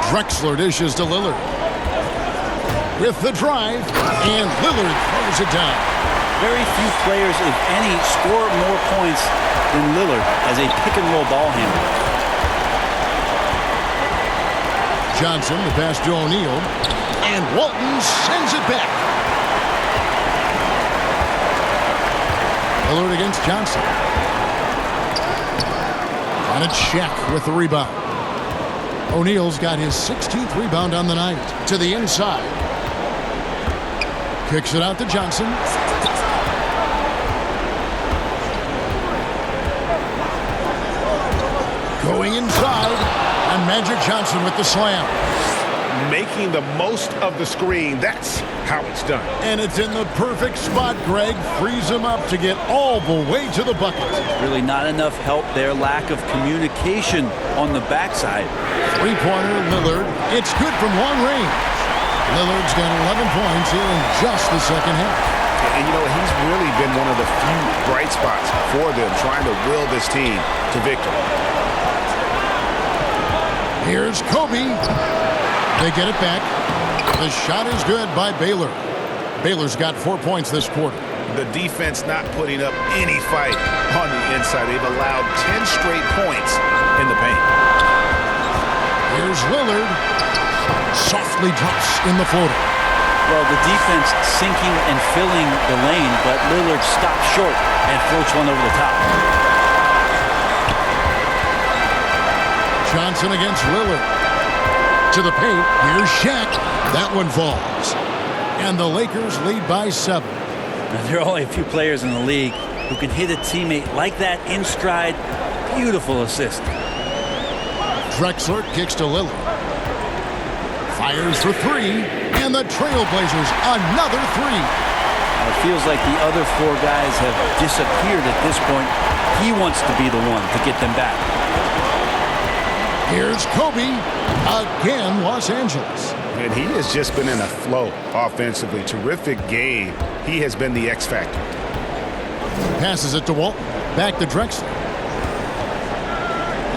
S1: Drexler dishes to Lillard. With the drive, and Lillard throws it down.
S3: Very few players, if any, score more points than Lillard as a pick-and-roll ball handler.
S1: Johnson, the pass to O'Neal, and Walton sends it back. Lillard against Johnson. And it's Shaq with the rebound. O'Neal's got his 16th rebound on the night. To the inside. Kicks it out to Johnson. Going inside. And Magic Johnson with the slam.
S2: Making the most of the screen. That's how it's done.
S1: And it's in the perfect spot. Greg frees him up to get all the way to the bucket.
S3: Really not enough help there. Lack of communication on the backside.
S1: Three-pointer, Lillard. It's good from long range. Lillard's got 11 points here in just the second half.
S2: And, you know, he's really been one of the few bright spots for them, trying to will this team to victory.
S1: Here's Kobe. They get it back. The shot is good by Baylor. Baylor's got 4 points this quarter.
S2: The defense not putting up any fight on the inside. They've allowed 10 straight points in the paint.
S1: Here's Lillard. Softly drops in the floater.
S3: Well, the defense sinking and filling the lane, but Lillard stops short and floats one over the top.
S1: Johnson against Lillard. To the paint. Here's Shaq. That one falls. And the Lakers lead by 7.
S3: There are only a few players in the league who can hit a teammate like that in stride. Beautiful assist.
S1: Drexler kicks to Lillard. Fires for 3. And the Trailblazers another 3.
S3: It feels like the other 4 guys have disappeared at this point. He wants to be the one to get them back.
S1: Here's Kobe. Again, Los Angeles.
S2: And he has just been in a flow offensively. Terrific game. He has been the X factor.
S1: Passes it to Walton. Back to Drexler.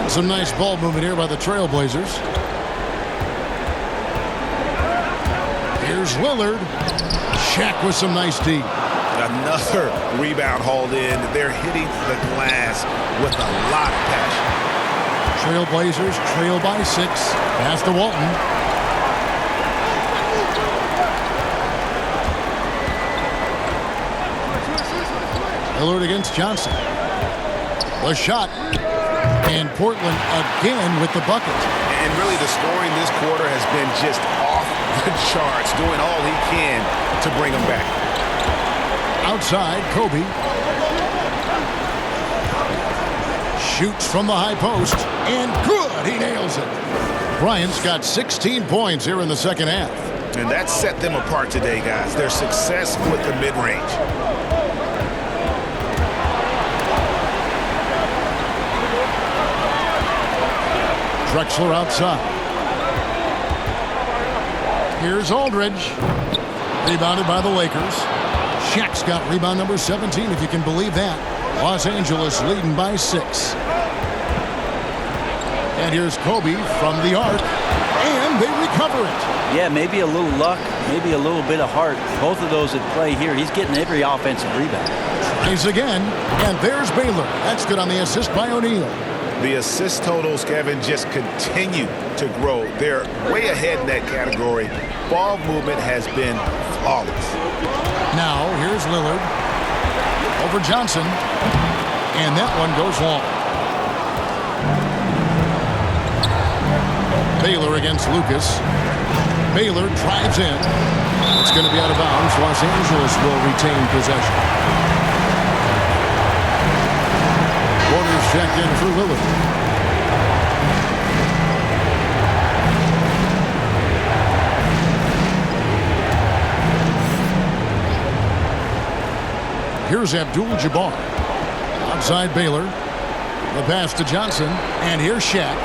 S1: Some nice ball movement here by the Trailblazers. Here's Lillard. Shaq with some nice D.
S2: Another rebound hauled in. They're hitting the glass with a lot of passion.
S1: Trailblazers trail by 6. Pass to Walton. Lillard against Johnson. The shot. And Portland again with the bucket.
S2: And really the scoring this quarter has been just off the charts, doing all he can to bring them back.
S1: Outside, Kobe. Shoots from the high post. And good! He nails it. Bryant's got 16 points here in the second half.
S2: And that set them apart today, guys. Their success with the mid-range.
S1: Drexler outside. Here's Aldridge. Rebounded by the Lakers. Shaq's got rebound number 17, if you can believe that. Los Angeles leading by 6. And here's Kobe from the arc. And they recover it.
S3: Yeah, maybe a little luck, maybe a little bit of heart. Both of those at play here. He's getting every offensive rebound.
S1: Tries again. And there's Baylor. That's good on the assist by O'Neal.
S2: The assist totals, Kevin, just continue to grow. They're way ahead in that category. Ball movement has been flawless.
S1: Now, here's Lillard. Over Johnson. And that one goes long. Baylor against Lucas. Baylor drives in. It's going to be out of bounds. Los Angeles will retain possession. Warner's checked in for Lillard. Here's Abdul-Jabbar. Outside Baylor. The pass to Johnson. And here's Shaq.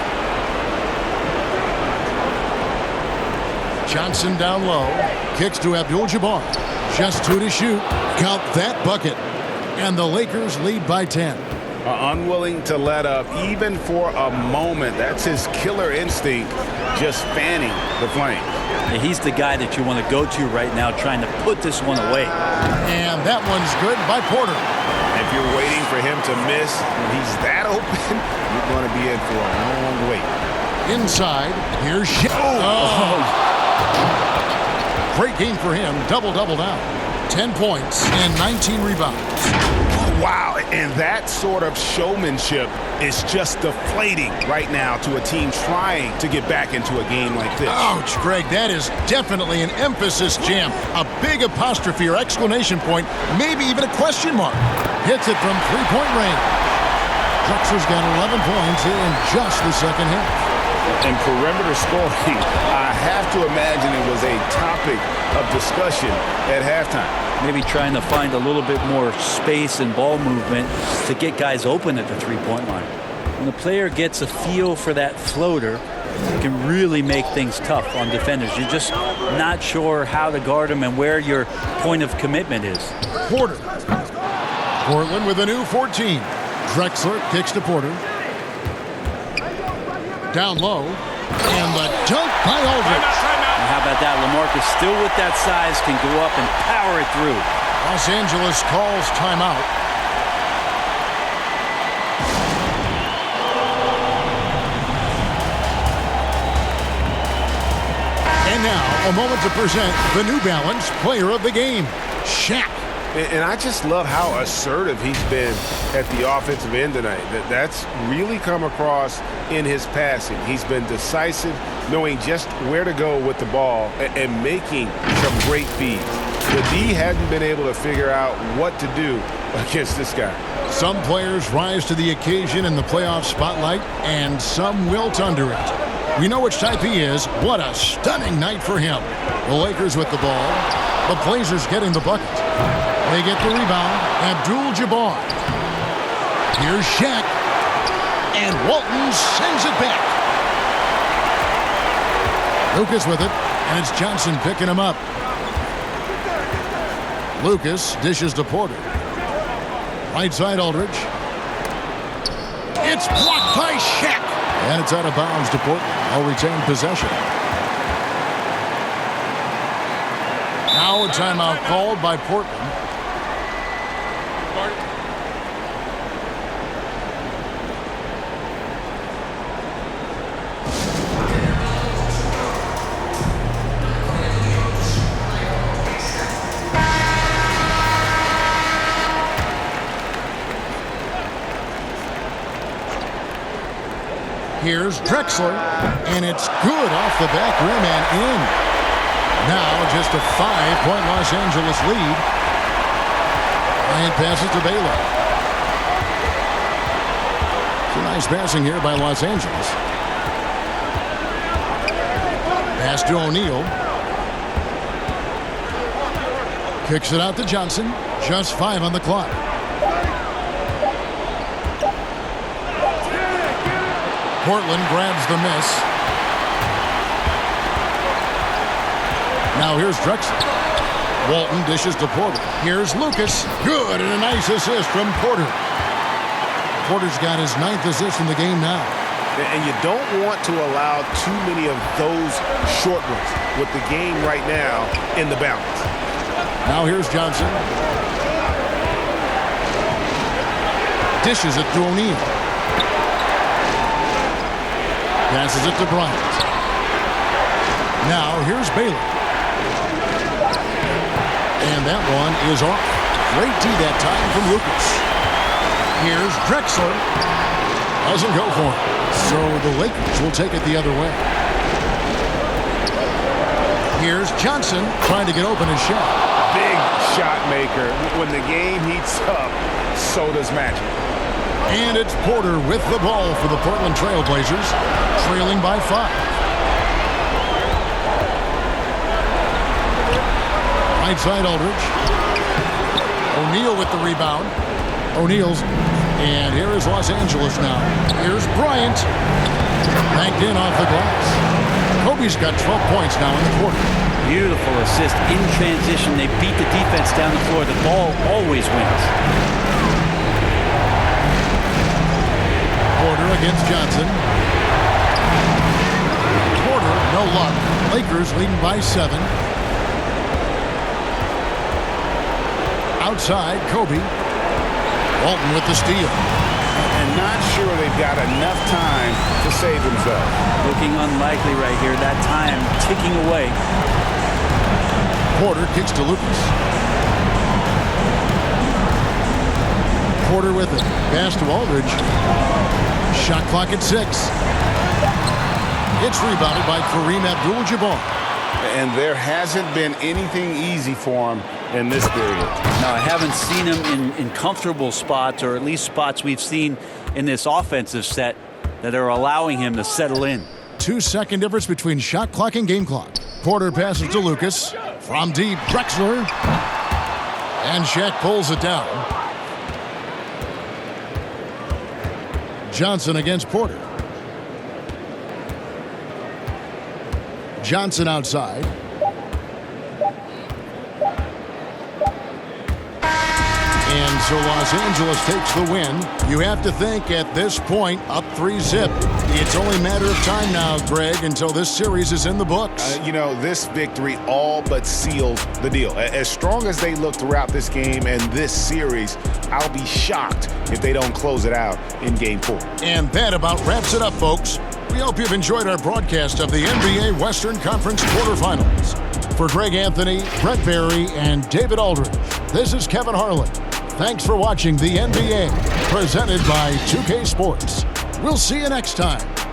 S1: Johnson down low. Kicks to Abdul-Jabbar. Just 2 to shoot. Count that bucket. And the Lakers lead by 10.
S2: Unwilling to let up even for a moment. That's his killer instinct, just fanning the flames.
S3: Yeah, he's the guy that you want to go to right now, trying to put this one away.
S1: And that one's good by Porter.
S2: If you're waiting for him to miss when he's that open, you're going to be in for a long wait.
S1: Inside, here's Shaq. Oh. Great game for him. Double-double now. 10 points and 19 rebounds.
S2: Wow, and that sort of showmanship is just deflating right now to a team trying to get back into a game like this.
S1: Ouch, Greg, that is definitely an emphasis jam. A big apostrophe or exclamation point, maybe even a question mark. Hits it from three-point range. Drexler's got 11 points here in just the second half.
S2: And perimeter scoring, I have to imagine it was a topic of discussion at halftime.
S3: Maybe trying to find a little bit more space and ball movement to get guys open at the three-point line. When the player gets a feel for that floater, it can really make things tough on defenders. You're just not sure how to guard them and where your point of commitment is.
S1: Porter. Portland with a new 14. Drexler kicks to Porter. Down low. And the dunk by Aldridge.
S3: And how about that? LaMarcus still with that size can go up and power it through.
S1: Los Angeles calls timeout. And now, a moment to present the New Balance Player of the Game, Shaq.
S9: And I just love how assertive he's been at the offensive end tonight. That's really come across in his passing. He's been decisive, knowing just where to go with the ball and making some great feeds. The D hasn't been able to figure out what to do against this guy.
S1: Some players rise to the occasion in the playoff spotlight, and some wilt under it. We know which type he is. What a stunning night for him. The Lakers with the ball. The Blazers getting the bucket. They get the rebound. Abdul-Jabbar. Here's Shaq. And Walton sends it back. Lucas with it, and it's Johnson picking him up. Lucas dishes to Porter. Right side Aldridge. It's blocked by Shaq. And it's out of bounds to Portland. They'll retain possession. Now a timeout called by Portland. Here's Drexler, and it's good off the back rim and in. Now just a 5-point Los Angeles lead. Bryant passes to Baylor. Some nice passing here by Los Angeles. Pass to O'Neal. Kicks it out to Johnson. Just 5 on the clock. Portland grabs the miss. Now here's Drexler. Walton dishes to Porter. Here's Lucas. Good, and a nice assist from Porter. Porter's got his 9th assist in the game now.
S9: And you don't want to allow too many of those short ones with the game right now in the balance.
S1: Now here's Johnson. Dishes it to O'Neal. Passes it to Bryant. Now here's Baylor. And that one is off. Great D that time from Lucas. Here's Drexler. Doesn't go for it. So the Lakers will take it the other way. Here's Johnson trying to get open his shot.
S9: Big shot maker. When the game heats up, so does magic.
S1: And it's Porter with the ball for the Portland Trail Blazers, trailing by 5. Right side Aldridge. O'Neal with the rebound. O'Neal's. And here is Los Angeles now. Here's Bryant. Banked in off the glass. Kobe's got 12 points now in the quarter.
S3: Beautiful assist in transition. They beat the defense down the floor. The ball always wins.
S1: Porter against Johnson. Porter, no luck. Lakers leading by 7. Outside, Kobe. Walton with the steal.
S2: And not sure they've got enough time to save themselves.
S3: Looking unlikely right here. That time ticking away.
S1: Porter kicks to Lucas. Porter with it. Pass to Aldridge. Shot clock at 6. It's rebounded by Kareem Abdul-Jabbar.
S2: And there hasn't been anything easy for him in this period.
S3: No, I haven't seen him in comfortable spots, or at least spots we've seen in this offensive set that are allowing him to settle in.
S1: 2-second difference between shot clock and game clock. Porter passes to Lucas. From deep, Drexler. And Shaq pulls it down. Johnson against Porter. Johnson outside. And so Los Angeles takes the win. You have to think at this point, up 3-zip. It's only a matter of time now, Greg, until this series is in the books.
S2: This victory all but seals the deal. As strong as they look throughout this game and this series, I'll be shocked if they don't close it out in Game 4.
S1: And that about wraps it up, folks. We hope you've enjoyed our broadcast of the NBA Western Conference quarterfinals. For Greg Anthony, Brent Berry, and David Aldridge, this is Kevin Harlan. Thanks for watching the NBA, presented by 2K Sports. We'll see you next time.